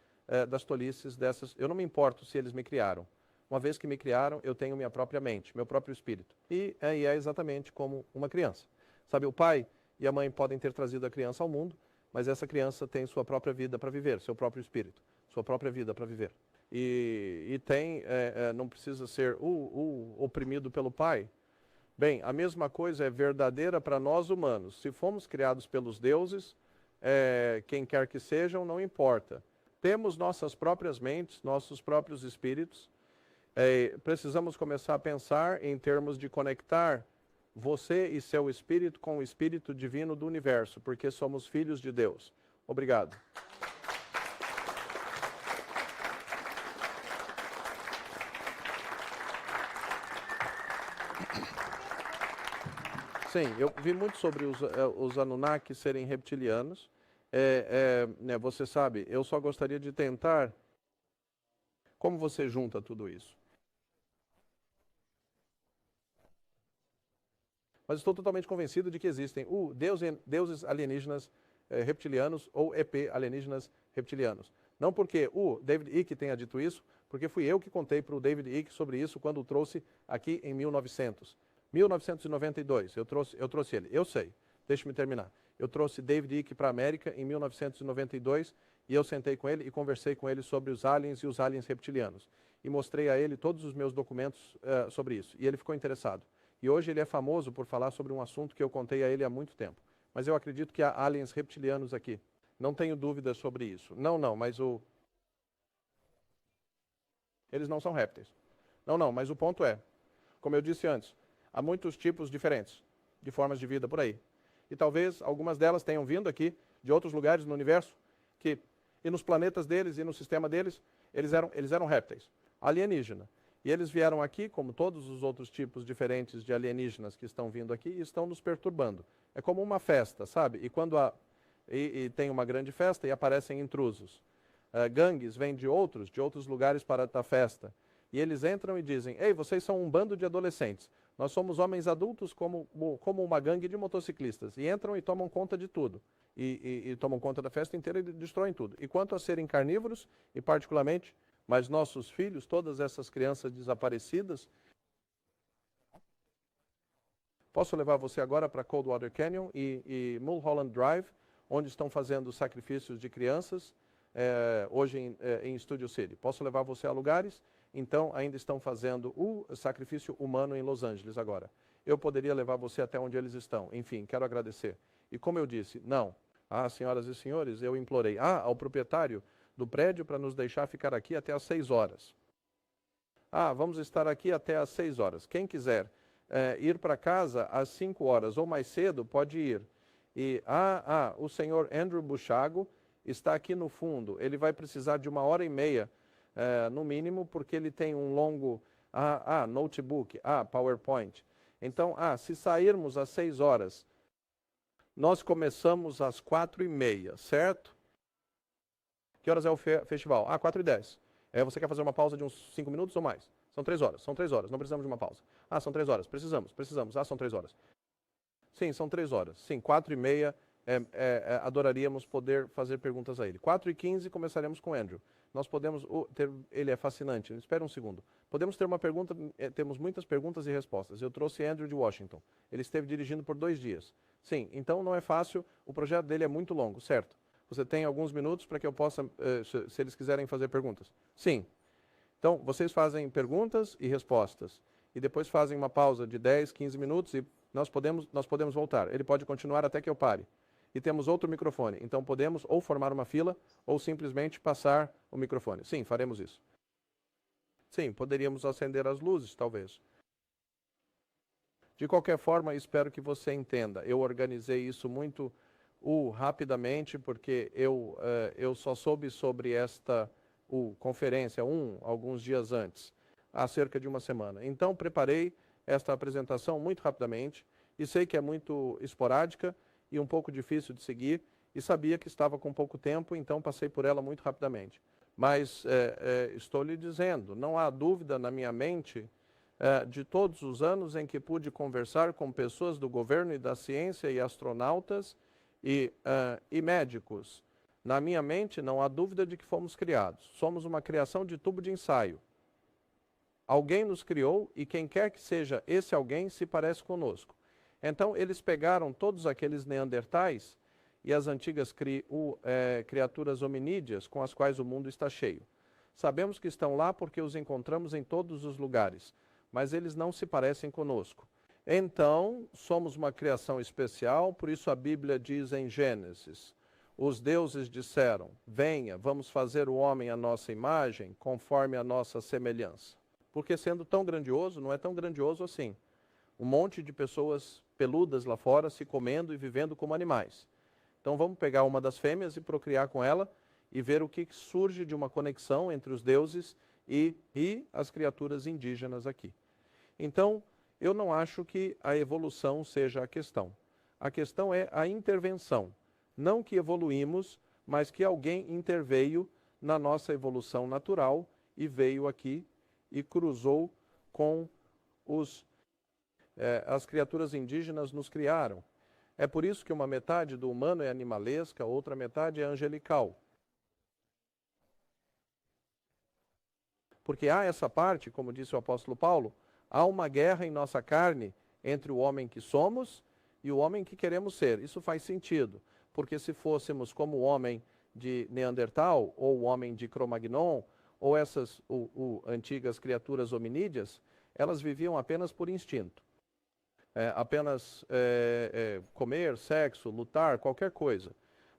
das tolices dessas. Eu não me importo se eles me criaram. Uma vez que me criaram, eu tenho minha própria mente, meu próprio espírito. E é exatamente como uma criança. Sabe, o pai e a mãe podem ter trazido a criança ao mundo, mas essa criança tem sua própria vida para viver, seu próprio espírito, sua própria vida para viver. E não precisa ser oprimido pelo pai. Bem, a mesma coisa é verdadeira para nós humanos. Se fomos criados pelos deuses, quem quer que sejam, não importa. Temos nossas próprias mentes, nossos próprios espíritos. Precisamos começar a pensar em termos de conectar você e seu espírito com o espírito divino do universo, porque somos filhos de Deus. Obrigado. Sim, eu vi muito sobre os Anunnaki serem reptilianos. Você sabe, eu só gostaria de tentar... Como você junta tudo isso? Mas estou totalmente convencido de que existem deuses alienígenas reptilianos ou EP alienígenas reptilianos. Não porque o David Icke tenha dito isso, porque fui eu que contei para o David Icke sobre isso quando o trouxe aqui em 1992, eu trouxe ele. Eu sei, deixe-me terminar. Eu trouxe David Icke para a América em 1992 e eu sentei com ele e conversei com ele sobre os aliens e os aliens reptilianos. E mostrei a ele todos os meus documentos sobre isso. E ele ficou interessado. E hoje ele é famoso por falar sobre um assunto que eu contei a ele há muito tempo. Mas eu acredito que há aliens reptilianos aqui. Não tenho dúvidas sobre isso. Não, mas eles não são répteis. Não, mas o ponto é, como eu disse antes, há muitos tipos diferentes de formas de vida por aí. E talvez algumas delas tenham vindo aqui de outros lugares no universo, e nos planetas deles e no sistema deles, eles eram répteis, alienígena. E eles vieram aqui, como todos os outros tipos diferentes de alienígenas que estão vindo aqui, e estão nos perturbando. É como uma festa, sabe? E quando tem uma grande festa e aparecem intrusos. Gangues vêm de outros lugares para a festa. E eles entram e dizem, ei, vocês são um bando de adolescentes. Nós somos homens adultos como uma gangue de motociclistas. E entram e tomam conta de tudo. E tomam conta da festa inteira e destroem tudo. E quanto a serem carnívoros, e particularmente, mas nossos filhos, todas essas crianças desaparecidas... Posso levar você agora para Coldwater Canyon e Mulholland Drive, onde estão fazendo sacrifícios de crianças, hoje em Studio City. Posso levar você a lugares... Então, ainda estão fazendo o sacrifício humano em Los Angeles agora. Eu poderia levar você até onde eles estão. Enfim, quero agradecer. E como eu disse, não, Ah, senhoras e senhores, eu implorei ao proprietário do prédio para nos deixar ficar aqui até às 6 horas. Ah, vamos estar aqui até às 6 horas. Quem quiser ir para casa às 5 horas ou mais cedo, pode ir. E, o senhor Andrew Buchago está aqui no fundo. Ele vai precisar de 1h30, no mínimo, porque ele tem um longo notebook, PowerPoint. Então, se sairmos às 6 horas, nós começamos às 4h30, certo? Que horas é o festival? 4h10. Você quer fazer uma pausa de uns 5 minutos ou mais? São 3 horas, não precisamos de uma pausa. São 3 horas, precisamos. São 3 horas. Sim, são 3 horas. Sim, 4h30, adoraríamos poder fazer perguntas a ele. 4h15 começaremos com o Andrew. Nós podemos ele é fascinante. Espera um segundo. Podemos ter uma pergunta, temos muitas perguntas e respostas. Eu trouxe Andrew de Washington. Ele esteve dirigindo por 2 dias. Sim, então não é fácil, o projeto dele é muito longo, certo? Você tem alguns minutos para que eu possa, se eles quiserem fazer perguntas. Sim. Então, vocês fazem perguntas e respostas. E depois fazem uma pausa de 10, 15 minutos e nós podemos voltar. Ele pode continuar até que eu pare. E temos outro microfone. Então, podemos ou formar uma fila ou simplesmente passar o microfone. Sim, faremos isso. Sim, poderíamos acender as luzes, talvez. De qualquer forma, espero que você entenda. Eu organizei isso muito rapidamente, porque eu só soube sobre esta conferência alguns dias antes, há cerca de uma semana. Então, preparei esta apresentação muito rapidamente, e sei que é muito esporádica e um pouco difícil de seguir, e sabia que estava com pouco tempo, então passei por ela muito rapidamente. Mas estou lhe dizendo, não há dúvida na minha mente de todos os anos em que pude conversar com pessoas do governo e da ciência e astronautas e médicos. Na minha mente, não há dúvida de que fomos criados. Somos uma criação de tubo de ensaio. Alguém nos criou e quem quer que seja esse alguém se parece conosco. Então, eles pegaram todos aqueles neandertais e as antigas criaturas hominídeas com as quais o mundo está cheio. Sabemos que estão lá porque os encontramos em todos os lugares, mas eles não se parecem conosco. Então, somos uma criação especial, por isso a Bíblia diz em Gênesis: os deuses disseram, venha, vamos fazer o homem à nossa imagem, conforme a nossa semelhança. Porque sendo tão grandioso, não é tão grandioso assim. Um monte de pessoas peludas lá fora se comendo e vivendo como animais. Então vamos pegar uma das fêmeas e procriar com ela e ver o que surge de uma conexão entre os deuses e as criaturas indígenas aqui. Então, eu não acho que a evolução seja a questão. A questão é a intervenção. Não que evoluímos, mas que alguém interveio na nossa evolução natural e veio aqui e cruzou com as criaturas indígenas nos criaram. É por isso que uma metade do humano é animalesca, outra metade é angelical. Porque há essa parte, como disse o apóstolo Paulo, há uma guerra em nossa carne entre o homem que somos e o homem que queremos ser. Isso faz sentido, porque se fôssemos como o homem de Neandertal, ou o homem de Cro-Magnon, ou essas antigas criaturas hominídeas, elas viviam apenas por instinto. Apenas comer, sexo, lutar, qualquer coisa.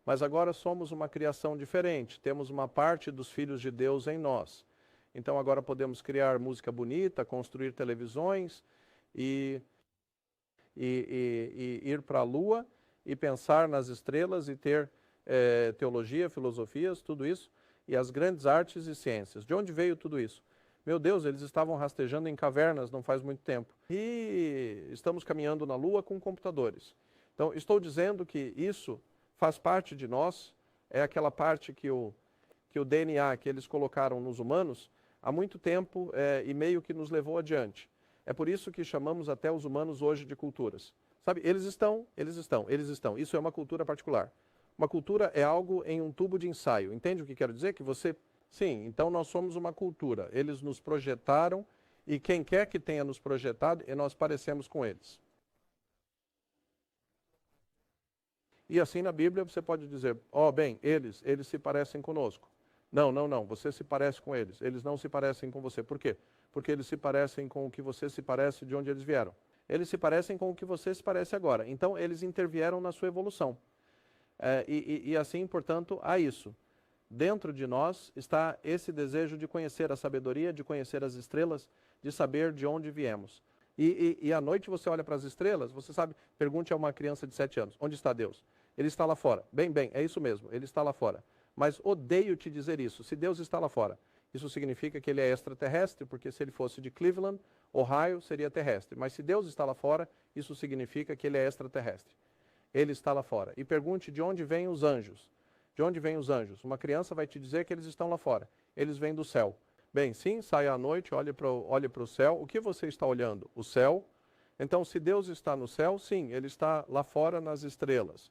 Mas agora somos uma criação diferente, temos uma parte dos filhos de Deus em nós. Então agora podemos criar música bonita, construir televisões e ir para a Lua e pensar nas estrelas e ter teologia, filosofias, tudo isso, e as grandes artes e ciências. De onde veio tudo isso? Meu Deus, eles estavam rastejando em cavernas não faz muito tempo. E estamos caminhando na Lua com computadores. Então, estou dizendo que isso faz parte de nós, é aquela parte que o DNA que eles colocaram nos humanos há muito tempo e meio que nos levou adiante. É por isso que chamamos até os humanos hoje de culturas. Sabe, eles estão. Isso é uma cultura particular. Uma cultura é algo em um tubo de ensaio. Entende o que quero dizer? Que você... Sim, então nós somos uma cultura. Eles nos projetaram e quem quer que tenha nos projetado, nós parecemos com eles. E assim na Bíblia você pode dizer, bem, eles se parecem conosco. Não, você se parece com eles. Eles não se parecem com você. Por quê? Porque eles se parecem com o que você se parece de onde eles vieram. Eles se parecem com o que você se parece agora. Então, eles intervieram na sua evolução. E assim, portanto, há isso. Dentro de nós está esse desejo de conhecer a sabedoria, de conhecer as estrelas, de saber de onde viemos. E à noite você olha para as estrelas, você sabe, pergunte a uma criança de 7 anos, onde está Deus? Ele está lá fora. Bem, é isso mesmo, ele está lá fora. Mas odeio te dizer isso, se Deus está lá fora, isso significa que ele é extraterrestre, porque se ele fosse de Cleveland, Ohio, seria terrestre. Mas se Deus está lá fora, isso significa que ele é extraterrestre. Ele está lá fora. E pergunte de onde vêm os anjos. De onde vêm os anjos? Uma criança vai te dizer que eles estão lá fora. Eles vêm do céu. Bem, sim, saia à noite, olhe para o céu. O que você está olhando? O céu. Então, se Deus está no céu, sim, ele está lá fora nas estrelas.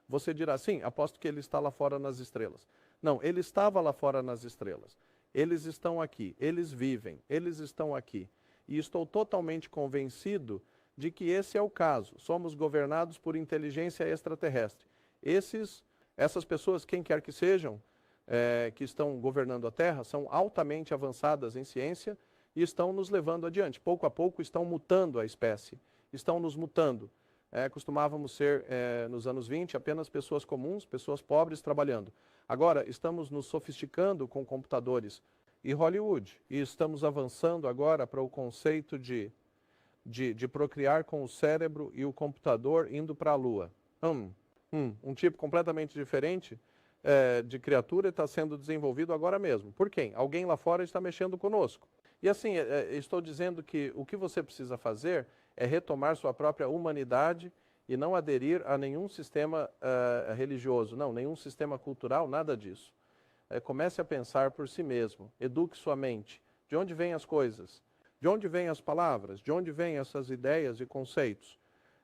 Você dirá, sim, aposto que ele está lá fora nas estrelas. Não, ele estava lá fora nas estrelas. Eles estão aqui, eles vivem, eles estão aqui. E estou totalmente convencido de que esse é o caso. Somos governados por inteligência extraterrestre. Essas pessoas, quem quer que sejam, que estão governando a Terra, são altamente avançadas em ciência e estão nos levando adiante. Pouco a pouco estão mutando a espécie, estão nos mutando. Costumávamos ser, nos anos 20, apenas pessoas comuns, pessoas pobres trabalhando. Agora, estamos nos sofisticando com computadores e Hollywood. E estamos avançando agora para o conceito de procriar com o cérebro e o computador indo para a Lua. Um tipo completamente diferente de criatura está sendo desenvolvido agora mesmo. Por quem? Alguém lá fora está mexendo conosco. E assim, estou dizendo que o que você precisa fazer é retomar sua própria humanidade e não aderir a nenhum sistema religioso, não, nenhum sistema cultural, nada disso. Comece a pensar por si mesmo, eduque sua mente. De onde vêm as coisas? De onde vêm as palavras? De onde vêm essas ideias e conceitos?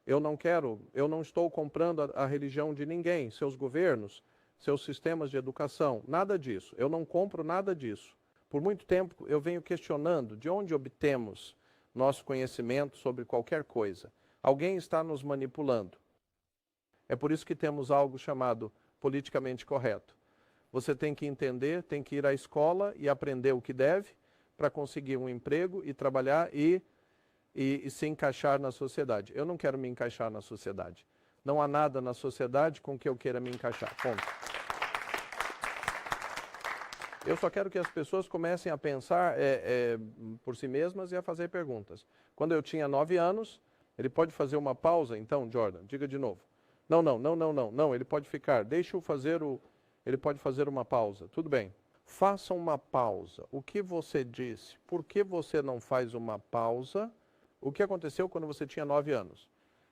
Eu não estou comprando a religião de ninguém, seus governos, seus sistemas de educação, nada disso. Eu não compro nada disso. Por muito tempo eu venho questionando de onde obtemos nosso conhecimento sobre qualquer coisa. Alguém está nos manipulando. É por isso que temos algo chamado politicamente correto. Você tem que entender, tem que ir à escola e aprender o que deve para conseguir um emprego e trabalhar e se encaixar na sociedade. Eu não quero me encaixar na sociedade. Não há nada na sociedade com que eu queira me encaixar. Ponto. Eu só quero que as pessoas comecem a pensar por si mesmas e a fazer perguntas. Quando eu tinha 9 anos, ele pode fazer uma pausa, então, Jordan, diga de novo. Não, ele pode ficar. Ele pode fazer uma pausa. Tudo bem. Faça uma pausa. O que você disse? Por que você não faz uma pausa? O que aconteceu quando você tinha 9 anos?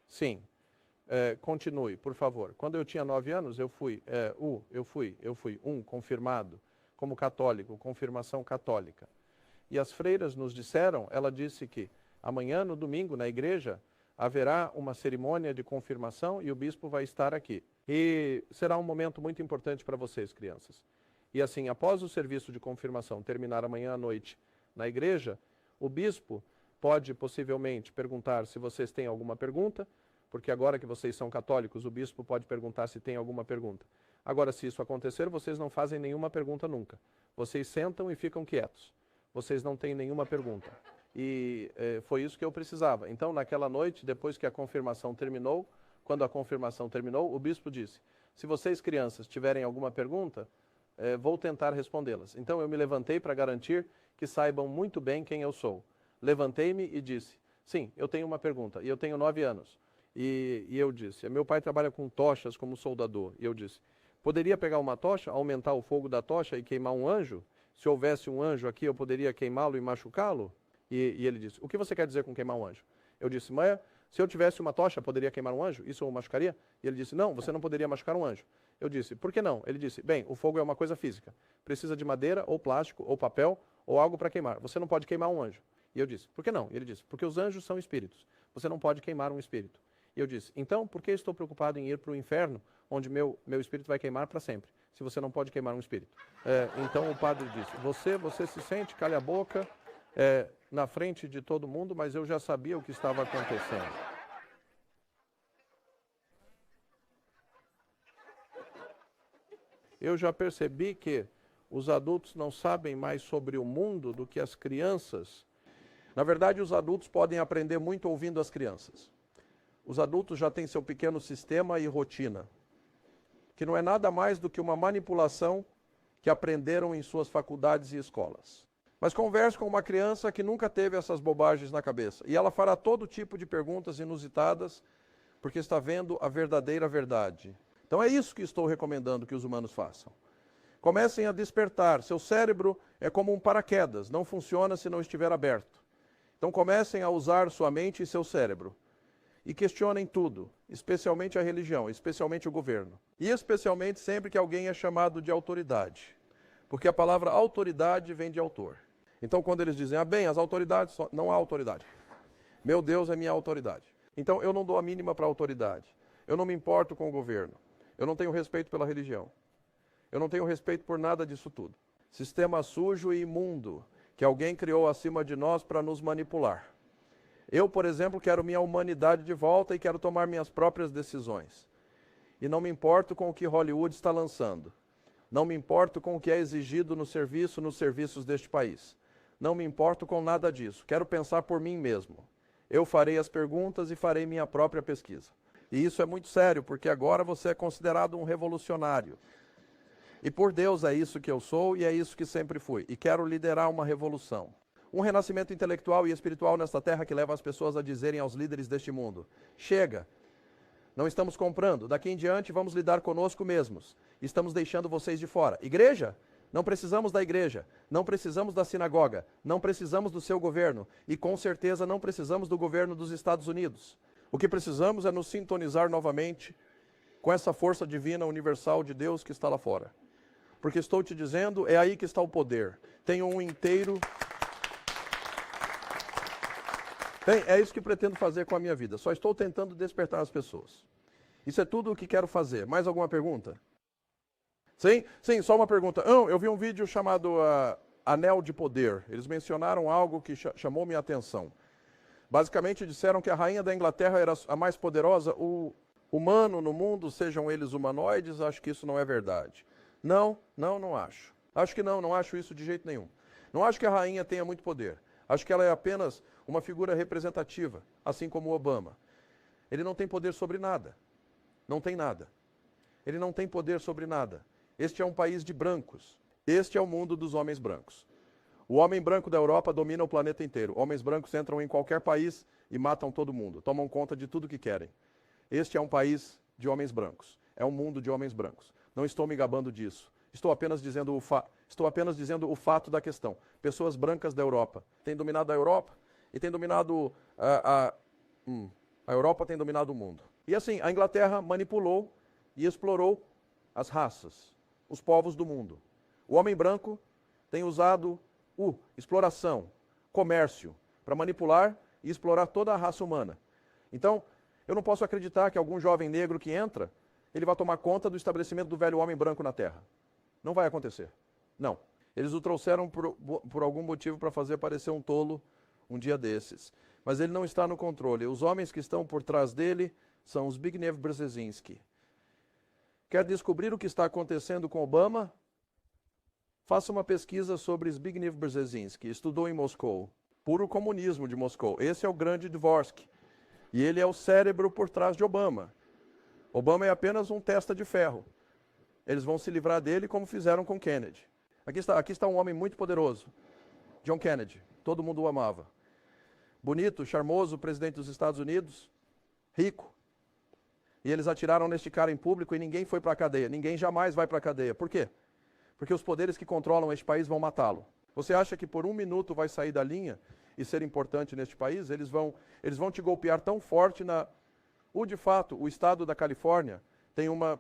Sim. Continue, por favor. Quando eu tinha 9 anos, eu fui confirmado como católico, confirmação católica. E as freiras nos disseram, ela disse que amanhã, no domingo, na igreja, haverá uma cerimônia de confirmação e o bispo vai estar aqui. E será um momento muito importante para vocês, crianças. E assim, após o serviço de confirmação terminar amanhã à noite na igreja, o bispo pode possivelmente perguntar se vocês têm alguma pergunta, porque agora que vocês são católicos, o bispo pode perguntar se tem alguma pergunta. Agora, se isso acontecer, vocês não fazem nenhuma pergunta nunca. Vocês sentam e ficam quietos. Vocês não têm nenhuma pergunta. E foi isso que eu precisava. Então, naquela noite, depois que a confirmação terminou, quando a confirmação terminou, o bispo disse, se vocês, crianças, tiverem alguma pergunta, vou tentar respondê-las. Então, eu me levantei para garantir que saibam muito bem quem eu sou. Levantei-me e disse, sim, eu tenho uma pergunta, e eu tenho 9 anos. E eu disse, meu pai trabalha com tochas como soldador. E eu disse, poderia pegar uma tocha, aumentar o fogo da tocha e queimar um anjo? Se houvesse um anjo aqui, eu poderia queimá-lo e machucá-lo? E ele disse, o que você quer dizer com queimar um anjo? Eu disse, mãe, se eu tivesse uma tocha, poderia queimar um anjo? Isso o machucaria? E ele disse, não, você não poderia machucar um anjo. Eu disse, por que não? Ele disse, bem, o fogo é uma coisa física. Precisa de madeira, ou plástico, ou papel, ou algo para queimar. Você não pode queimar um anjo. E eu disse, por que não? E ele disse, porque os anjos são espíritos. Você não pode queimar um espírito. E eu disse, então, por que estou preocupado em ir para o inferno, onde meu espírito vai queimar para sempre, se você não pode queimar um espírito? Então o padre disse, você se sente, calha a boca, na frente de todo mundo, mas eu já sabia o que estava acontecendo. Eu já percebi que os adultos não sabem mais sobre o mundo do que as crianças. Na verdade, os adultos podem aprender muito ouvindo as crianças. Os adultos já têm seu pequeno sistema e rotina. que não é nada mais do que uma manipulação que aprenderam em suas faculdades e escolas. Mas converse com uma criança que nunca teve essas bobagens na cabeça, e ela fará todo tipo de perguntas inusitadas, porque está vendo a verdadeira verdade. Então é isso que estou recomendando que os humanos façam. Comecem a despertar. Seu cérebro é como um paraquedas, não funciona se não estiver aberto. Então comecem a usar sua mente e seu cérebro. E questionem tudo, especialmente a religião, especialmente o governo. E especialmente sempre que alguém é chamado de autoridade. Porque a palavra autoridade vem de autor. Então quando eles dizem, bem, as autoridades, não há autoridade. Meu Deus é minha autoridade. Então eu não dou a mínima para a autoridade. Eu não me importo com o governo. Eu não tenho respeito pela religião. Eu não tenho respeito por nada disso tudo. Sistema sujo e imundo que alguém criou acima de nós para nos manipular. Eu, por exemplo, quero minha humanidade de volta e quero tomar minhas próprias decisões. E não me importo com o que Hollywood está lançando. Não me importo com o que é exigido nos serviços deste país. Não me importo com nada disso. Quero pensar por mim mesmo. Eu farei as perguntas e farei minha própria pesquisa. E isso é muito sério, porque agora você é considerado um revolucionário. E por Deus é isso que eu sou e é isso que sempre fui. E quero liderar uma revolução. Um renascimento intelectual e espiritual nesta terra que leva as pessoas a dizerem aos líderes deste mundo: chega, não estamos comprando, daqui em diante vamos lidar conosco mesmos. Estamos deixando vocês de fora. Igreja? Não precisamos da igreja, não precisamos da sinagoga, não precisamos do seu governo e com certeza não precisamos do governo dos Estados Unidos. O que precisamos é nos sintonizar novamente com essa força divina universal de Deus que está lá fora. Porque estou te dizendo, é aí que está o poder. Tenho um inteiro... Bem, é isso que pretendo fazer com a minha vida. Só estou tentando despertar as pessoas. Isso é tudo o que quero fazer. Mais alguma pergunta? Sim? Sim, só uma pergunta. Eu vi um vídeo chamado Anel de Poder. Eles mencionaram algo que chamou minha atenção. Basicamente disseram que a rainha da Inglaterra era a mais poderosa. O humano no mundo, sejam eles humanoides, acho que isso não é verdade. Não acho. Acho que não acho isso de jeito nenhum. Não acho que a rainha tenha muito poder. Acho que ela é apenas uma figura representativa, assim como o Obama. Ele não tem poder sobre nada. Não tem nada. Ele não tem poder sobre nada. Este é um país de brancos. Este é o mundo dos homens brancos. O homem branco da Europa domina o planeta inteiro. Homens brancos entram em qualquer país e matam todo mundo. Tomam conta de tudo que querem. Este é um país de homens brancos. É um mundo de homens brancos. Não estou me gabando disso. Estou apenas dizendo o fato da questão. Pessoas brancas da Europa têm dominado a Europa e têm dominado a Europa tem dominado o mundo. E assim, a Inglaterra manipulou e explorou as raças, os povos do mundo. O homem branco tem usado exploração, comércio, para manipular e explorar toda a raça humana. Então, eu não posso acreditar que algum jovem negro que entra, ele vai tomar conta do estabelecimento do velho homem branco na Terra. Não vai acontecer. Não. Eles o trouxeram por algum motivo para fazer parecer um tolo um dia desses. Mas ele não está no controle. Os homens que estão por trás dele são os Zbigniew Brzezinski. Quer descobrir o que está acontecendo com Obama? Faça uma pesquisa sobre Zbigniew Brzezinski. Estudou em Moscou. Puro comunismo de Moscou. Esse é o grande Dvorsky. E ele é o cérebro por trás de Obama. Obama é apenas um testa de ferro. Eles vão se livrar dele como fizeram com Kennedy. Aqui está um homem muito poderoso. John Kennedy. Todo mundo o amava. Bonito, charmoso, presidente dos Estados Unidos. Rico. E eles atiraram neste cara em público e ninguém foi para a cadeia. Ninguém jamais vai para a cadeia. Por quê? Porque os poderes que controlam este país vão matá-lo. Você acha que por um minuto vai sair da linha e ser importante neste país? Eles vão te golpear tão forte de fato, o estado da Califórnia tem uma...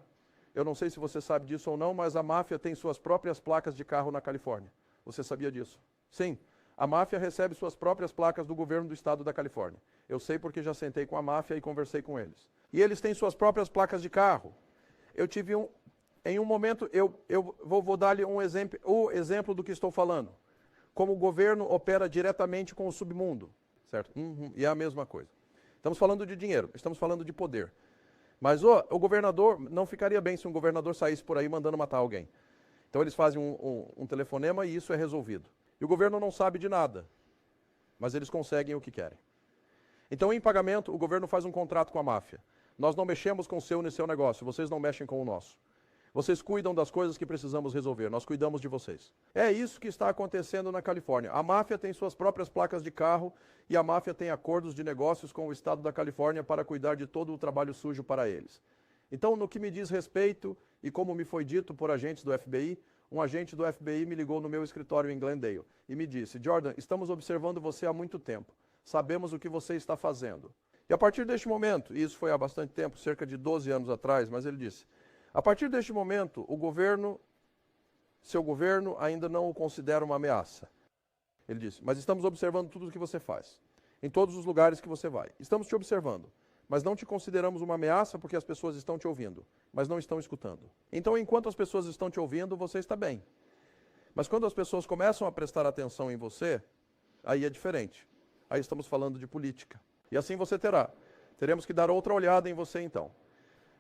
Eu não sei se você sabe disso ou não, mas a máfia tem suas próprias placas de carro na Califórnia. Você sabia disso? Sim. A máfia recebe suas próprias placas do governo do estado da Califórnia. Eu sei porque já sentei com a máfia e conversei com eles. E eles têm suas próprias placas de carro. Eu tive em um momento, eu vou dar-lhe o exemplo do que estou falando. Como o governo opera diretamente com o submundo. Certo? E é a mesma coisa. Estamos falando de dinheiro, estamos falando de poder. Mas o governador, não ficaria bem se um governador saísse por aí mandando matar alguém. Então eles fazem um telefonema e isso é resolvido. E o governo não sabe de nada, mas eles conseguem o que querem. Então, em pagamento, o governo faz um contrato com a máfia. Nós não mexemos com o seu negócio, vocês não mexem com o nosso. Vocês cuidam das coisas que precisamos resolver, nós cuidamos de vocês. É isso que está acontecendo na Califórnia. A máfia tem suas próprias placas de carro e a máfia tem acordos de negócios com o estado da Califórnia para cuidar de todo o trabalho sujo para eles. Então, no que me diz respeito, e como me foi dito por agentes do FBI, um agente do FBI me ligou no meu escritório em Glendale e me disse: Jordan, estamos observando você há muito tempo. Sabemos o que você está fazendo. E a partir deste momento, e isso foi há bastante tempo, cerca de 12 anos atrás, mas ele disse: a partir deste momento, seu governo ainda não o considera uma ameaça. Ele disse: mas estamos observando tudo o que você faz, em todos os lugares que você vai. Estamos te observando, mas não te consideramos uma ameaça porque as pessoas estão te ouvindo, mas não estão escutando. Então, enquanto as pessoas estão te ouvindo, você está bem. Mas quando as pessoas começam a prestar atenção em você, aí é diferente. Aí estamos falando de política. E assim você terá. Teremos que dar outra olhada em você então.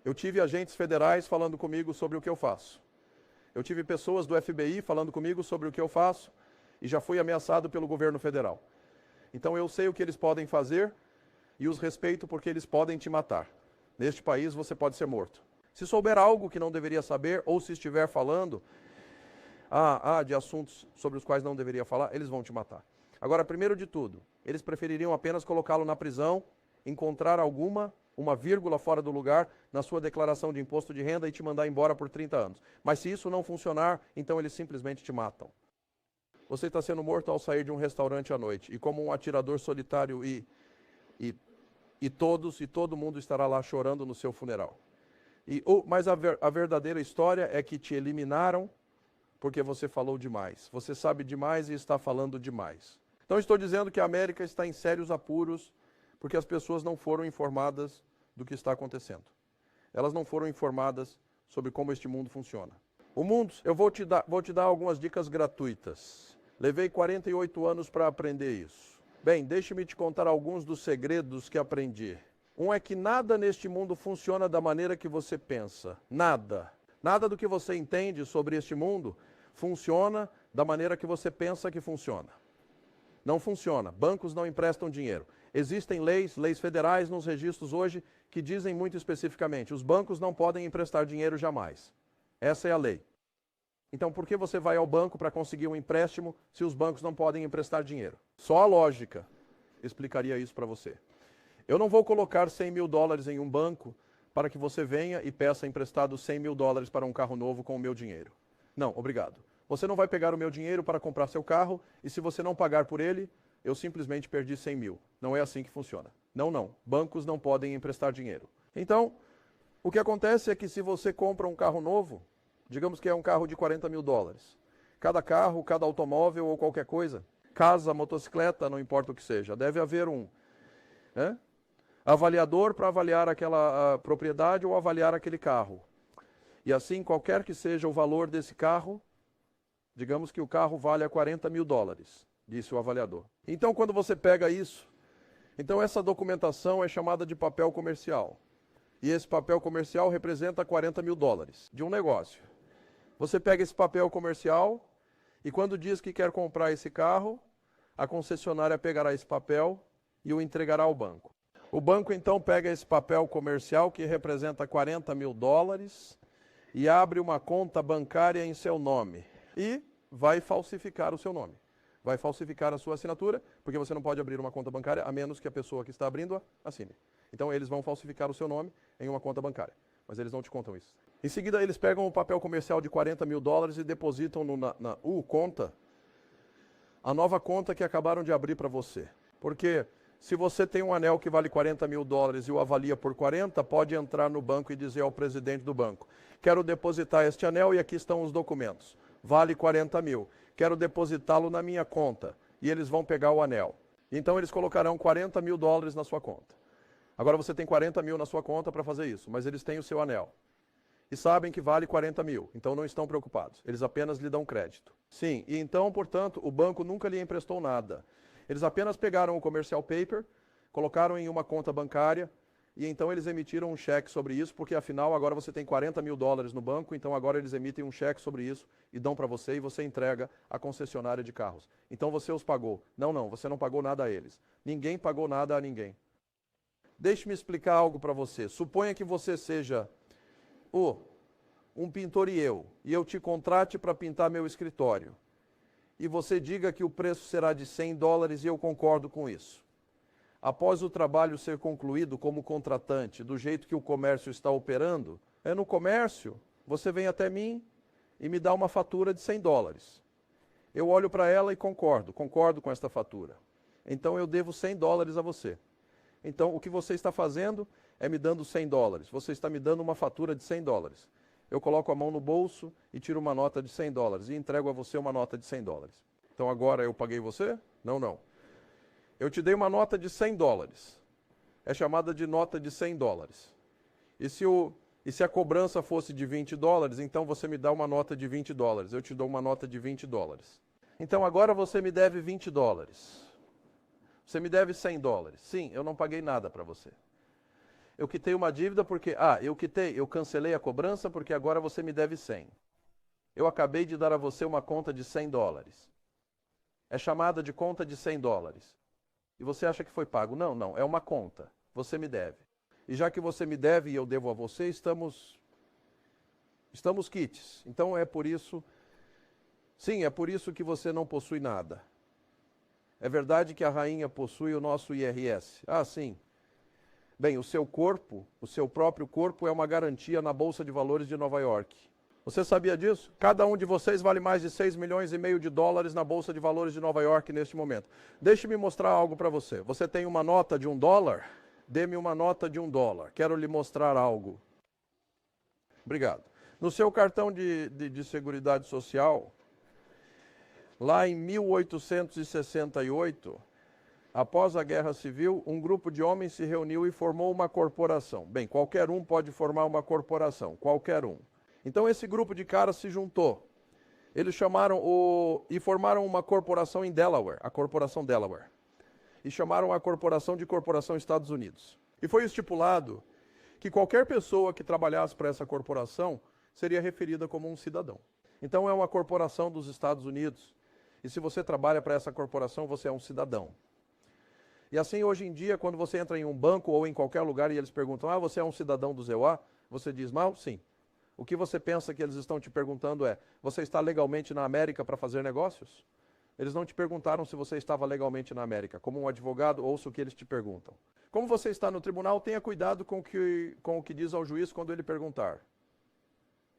Eu tive agentes federais falando comigo sobre o que eu faço. Eu tive pessoas do FBI falando comigo sobre o que eu faço e já fui ameaçado pelo governo federal. Então eu sei o que eles podem fazer e os respeito porque eles podem te matar. Neste país você pode ser morto. Se souber algo que não deveria saber ou se estiver falando de assuntos sobre os quais não deveria falar, eles vão te matar. Agora, primeiro de tudo, eles prefeririam apenas colocá-lo na prisão, encontrar uma vírgula fora do lugar na sua declaração de imposto de renda e te mandar embora por 30 anos. Mas se isso não funcionar, então eles simplesmente te matam. Você está sendo morto ao sair de um restaurante à noite. E como um atirador solitário todo mundo estará lá chorando no seu funeral. Mas a verdadeira história é que te eliminaram porque você falou demais. Você sabe demais e está falando demais. Então estou dizendo que a América está em sérios apuros porque as pessoas não foram informadas do que está acontecendo. Elas não foram informadas sobre como este mundo funciona. O mundo, eu vou te dar algumas dicas gratuitas. Levei 48 anos para aprender isso. Bem, deixe-me te contar alguns dos segredos que aprendi. Um é que nada neste mundo funciona da maneira que você pensa. Nada. Nada do que você entende sobre este mundo funciona da maneira que você pensa que funciona. Não funciona. Bancos não emprestam dinheiro. Existem leis federais nos registros hoje que dizem muito especificamente: os bancos não podem emprestar dinheiro jamais. Essa é a lei. Então, por que você vai ao banco para conseguir um empréstimo se os bancos não podem emprestar dinheiro? Só a lógica explicaria isso para você. Eu não vou colocar $100 mil em um banco para que você venha e peça emprestado $100 mil para um carro novo com o meu dinheiro. Não, obrigado. Você não vai pegar o meu dinheiro para comprar seu carro e se você não pagar por ele, eu simplesmente perdi 100 mil. Não é assim que funciona. Não. Bancos não podem emprestar dinheiro. Então, o que acontece é que se você compra um carro novo, digamos que é um carro de $40 mil, cada carro, cada automóvel ou qualquer coisa, casa, motocicleta, não importa o que seja, deve haver um avaliador para avaliar aquela propriedade ou avaliar aquele carro. E assim, qualquer que seja o valor desse carro, digamos que o carro vale a $40 mil, disse o avaliador. Então, quando você pega isso, então essa documentação é chamada de papel comercial. E esse papel comercial representa $40 mil de um negócio. Você pega esse papel comercial e quando diz que quer comprar esse carro, a concessionária pegará esse papel e o entregará ao banco. O banco então pega esse papel comercial que representa $40 mil e abre uma conta bancária em seu nome e vai falsificar o seu nome. Vai falsificar a sua assinatura, porque você não pode abrir uma conta bancária a menos que a pessoa que está abrindo-a assine. Então eles vão falsificar o seu nome em uma conta bancária, mas eles não te contam isso. Em seguida eles pegam o papel comercial de $40 mil e depositam na conta, a nova conta que acabaram de abrir para você. Porque se você tem um anel que vale $40 mil e o avalia por 40, pode entrar no banco e dizer ao presidente do banco: quero depositar este anel e aqui estão os documentos. Vale $40 mil. Quero depositá-lo na minha conta. E eles vão pegar o anel. Então eles colocarão $40 mil na sua conta. Agora você tem $40 mil na sua conta para fazer isso, mas eles têm o seu anel. E sabem que vale $40 mil, então não estão preocupados. Eles apenas lhe dão crédito. Sim, e então, portanto, o banco nunca lhe emprestou nada. Eles apenas pegaram o commercial paper, colocaram em uma conta bancária, e então eles emitiram um cheque sobre isso, porque afinal agora você tem $40 mil no banco, então agora eles emitem um cheque sobre isso e dão para você e você entrega à concessionária de carros. Então você os pagou. Não, você não pagou nada a eles. Ninguém pagou nada a ninguém. Deixe-me explicar algo para você. Suponha que você seja um pintor e eu te contrate para pintar meu escritório, e você diga que o preço será de $100 e eu concordo com isso. Após o trabalho ser concluído como contratante, do jeito que o comércio está operando, no comércio, você vem até mim e me dá uma fatura de $100. Eu olho para ela e concordo com esta fatura. Então eu devo $100 a você. Então o que você está fazendo é me dando $100. Você está me dando uma fatura de $100. Eu coloco a mão no bolso e tiro uma nota de $100 e entrego a você uma nota de $100. Então agora eu paguei você? Não. Eu te dei uma nota de $100. É chamada de nota de $100. E se a cobrança fosse de $20, então você me dá uma nota de $20. Eu te dou uma nota de $20. Então agora você me deve $20. Você me deve $100. Sim, eu não paguei nada para você. Eu quitei uma dívida porque... eu cancelei a cobrança porque agora você me deve 100. Eu acabei de dar a você uma conta de $100. É chamada de conta de $100. E você acha que foi pago? Não, é uma conta. Você me deve. E já que você me deve e eu devo a você, estamos quites. Então é por isso... Sim, é por isso que você não possui nada. É verdade que a rainha possui o nosso IRS. Ah, sim. Bem, o seu próprio corpo é uma garantia na Bolsa de Valores de Nova York. Você sabia disso? Cada um de vocês vale mais de $6,5 milhões na Bolsa de Valores de Nova York neste momento. Deixe-me mostrar algo para você. Você tem uma nota de $1? Dê-me uma nota de $1. Quero lhe mostrar algo. Obrigado. No seu cartão de Seguridade Social, lá em 1868... após a Guerra Civil, um grupo de homens se reuniu e formou uma corporação. Bem, qualquer um pode formar uma corporação, qualquer um. Então esse grupo de caras se juntou. Eles e formaram uma corporação em Delaware, a Corporação Delaware. E chamaram a corporação de Corporação Estados Unidos. E foi estipulado que qualquer pessoa que trabalhasse para essa corporação seria referida como um cidadão. Então é uma corporação dos Estados Unidos. E se você trabalha para essa corporação, você é um cidadão. E assim, hoje em dia, quando você entra em um banco ou em qualquer lugar e eles perguntam, você é um cidadão do ZEUA? Você diz, mal? Sim. O que você pensa que eles estão te perguntando é, você está legalmente na América para fazer negócios? Eles não te perguntaram se você estava legalmente na América. Como um advogado, ouça o que eles te perguntam. Como você está no tribunal, tenha cuidado com o que diz ao juiz quando ele perguntar.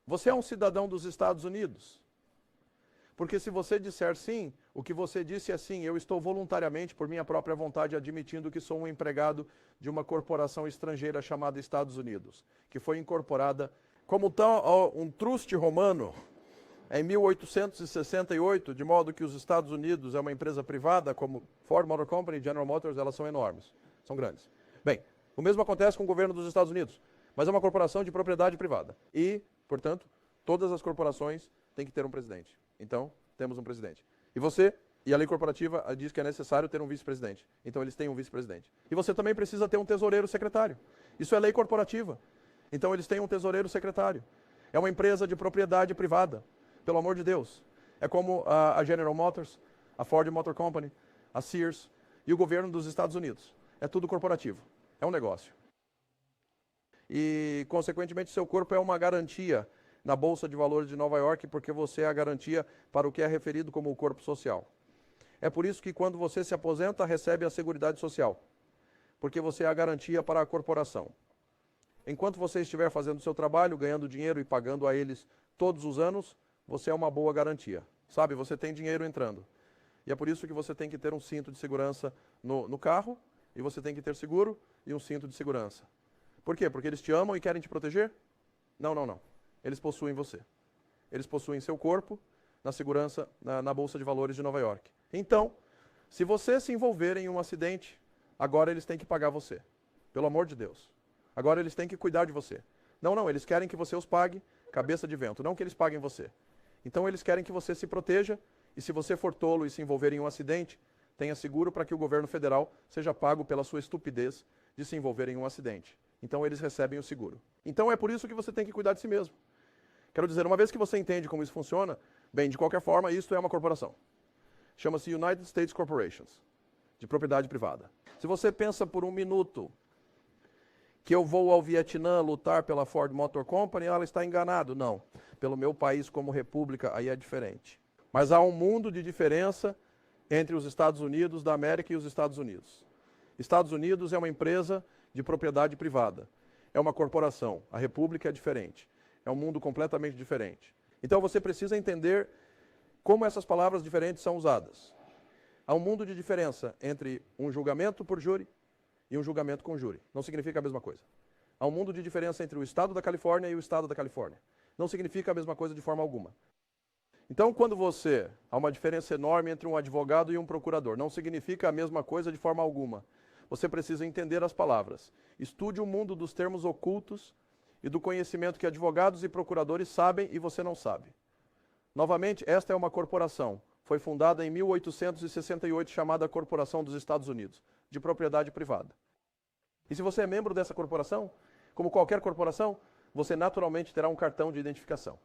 Você é um cidadão dos Estados Unidos? Porque se você disser sim, o que você disse é sim, eu estou voluntariamente, por minha própria vontade, admitindo que sou um empregado de uma corporação estrangeira chamada Estados Unidos, que foi incorporada como um truste romano em 1868, de modo que os Estados Unidos é uma empresa privada, como Ford Motor Company e General Motors, elas são enormes, são grandes. Bem, o mesmo acontece com o governo dos Estados Unidos, mas é uma corporação de propriedade privada. E, portanto, todas as corporações têm que ter um presidente. Então, temos um presidente. E a lei corporativa diz que é necessário ter um vice-presidente. Então, eles têm um vice-presidente. E você também precisa ter um tesoureiro secretário. Isso é lei corporativa. Então, eles têm um tesoureiro secretário. É uma empresa de propriedade privada. Pelo amor de Deus. É como a General Motors, a Ford Motor Company, a Sears e o governo dos Estados Unidos. É tudo corporativo. É um negócio. E, consequentemente, seu corpo é uma garantia na Bolsa de Valores de Nova York, porque você é a garantia para o que é referido como o corpo social. É por isso que quando você se aposenta, recebe a Seguridade Social, porque você é a garantia para a corporação. Enquanto você estiver fazendo o seu trabalho, ganhando dinheiro e pagando a eles todos os anos, você é uma boa garantia. Sabe, você tem dinheiro entrando. E é por isso que você tem que ter um cinto de segurança no carro, e você tem que ter seguro e um cinto de segurança. Por quê? Porque eles te amam e querem te proteger? Não. Eles possuem você. Eles possuem seu corpo na segurança, na Bolsa de Valores de Nova York. Então, se você se envolver em um acidente, agora eles têm que pagar você. Pelo amor de Deus. Agora eles têm que cuidar de você. Não, eles querem que você os pague cabeça de vento, não que eles paguem você. Então eles querem que você se proteja e se você for tolo e se envolver em um acidente, tenha seguro para que o governo federal seja pago pela sua estupidez de se envolver em um acidente. Então eles recebem o seguro. Então é por isso que você tem que cuidar de si mesmo. Quero dizer, uma vez que você entende como isso funciona, bem, de qualquer forma, isso é uma corporação. Chama-se United States Corporations, de propriedade privada. Se você pensa por um minuto que eu vou ao Vietnã lutar pela Ford Motor Company, ela está enganado. Não. Pelo meu país como república, aí é diferente. Mas há um mundo de diferença entre os Estados Unidos da América e os Estados Unidos. Estados Unidos é uma empresa de propriedade privada. É uma corporação. A república é diferente. É um mundo completamente diferente. Então você precisa entender como essas palavras diferentes são usadas. Há um mundo de diferença entre um julgamento por júri e um julgamento com júri. Não significa a mesma coisa. Há um mundo de diferença entre o Estado da Califórnia e o Estado da Califórnia. Não significa a mesma coisa de forma alguma. Então, quando há uma diferença enorme entre um advogado e um procurador, não significa a mesma coisa de forma alguma. Você precisa entender as palavras. Estude o mundo dos termos ocultos e do conhecimento que advogados e procuradores sabem e você não sabe. Novamente, esta é uma corporação. Foi fundada em 1868, chamada Corporação dos Estados Unidos, de propriedade privada. E se você é membro dessa corporação, como qualquer corporação, você naturalmente terá um cartão de identificação.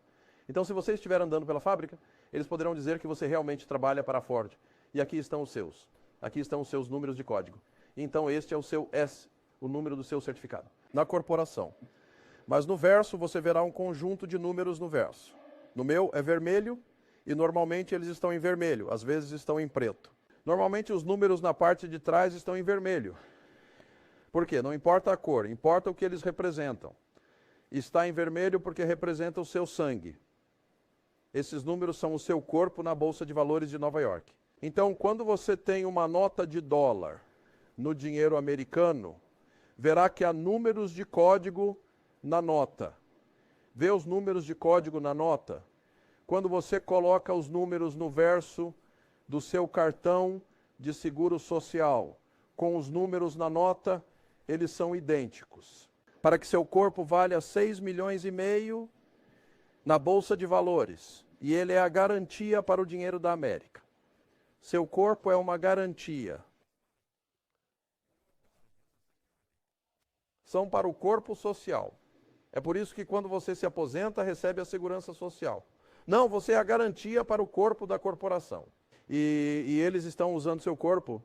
Então, se você estiver andando pela fábrica, eles poderão dizer que você realmente trabalha para a Ford. E aqui estão os seus. Aqui estão os seus números de código. Então, este é o seu S, o número do seu certificado. Na corporação. Mas no verso, você verá um conjunto de números no verso. No meu é vermelho e normalmente eles estão em vermelho, às vezes estão em preto. Normalmente os números na parte de trás estão em vermelho. Por quê? Não importa a cor, importa o que eles representam. Está em vermelho porque representa o seu sangue. Esses números são o seu corpo na Bolsa de Valores de Nova York. Então, quando você tem uma nota de dólar no dinheiro americano, verá que há números de código na nota. Vê os números de código na nota? Quando você coloca os números no verso do seu cartão de seguro social, com os números na nota, eles são idênticos. Para que seu corpo valha 6,5 milhões na Bolsa de Valores, e ele é a garantia para o dinheiro da América. Seu corpo é uma garantia. São para o corpo social. É por isso que quando você se aposenta, recebe a segurança social. Não, você é a garantia para o corpo da corporação. E eles estão usando seu corpo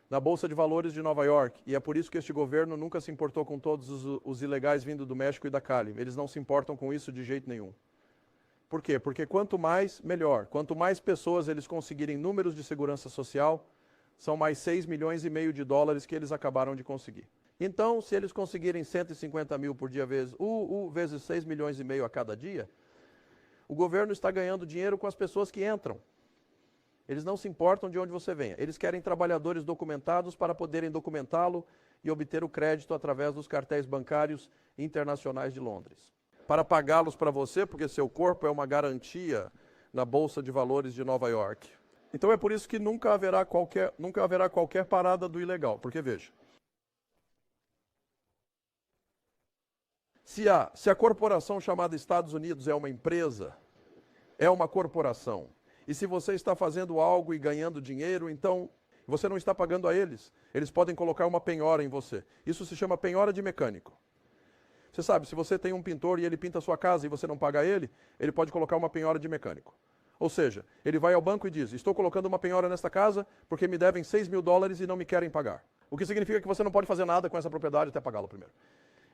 na Bolsa de Valores de Nova York. E é por isso que este governo nunca se importou com todos os ilegais vindo do México e da Cali. Eles não se importam com isso de jeito nenhum. Por quê? Porque quanto mais, melhor. Quanto mais pessoas eles conseguirem números de segurança social, são mais 6,5 milhões de dólares que eles acabaram de conseguir. Então, se eles conseguirem 150 mil por dia vezes 6,5 milhões a cada dia, o governo está ganhando dinheiro com as pessoas que entram. Eles não se importam de onde você venha. Eles querem trabalhadores documentados para poderem documentá-lo e obter o crédito através dos cartéis bancários internacionais de Londres. Para pagá-los para você, porque seu corpo é uma garantia na Bolsa de Valores de Nova York. Então é por isso que nunca haverá qualquer parada do ilegal. Porque veja, se a corporação chamada Estados Unidos é uma empresa, é uma corporação, e se você está fazendo algo e ganhando dinheiro, então você não está pagando a eles. Eles podem colocar uma penhora em você. Isso se chama penhora de mecânico. Você sabe, se você tem um pintor e ele pinta a sua casa e você não paga ele, ele pode colocar uma penhora de mecânico. Ou seja, ele vai ao banco e diz, estou colocando uma penhora nesta casa porque me devem 6 mil dólares e não me querem pagar. O que significa que você não pode fazer nada com essa propriedade até pagá-la primeiro.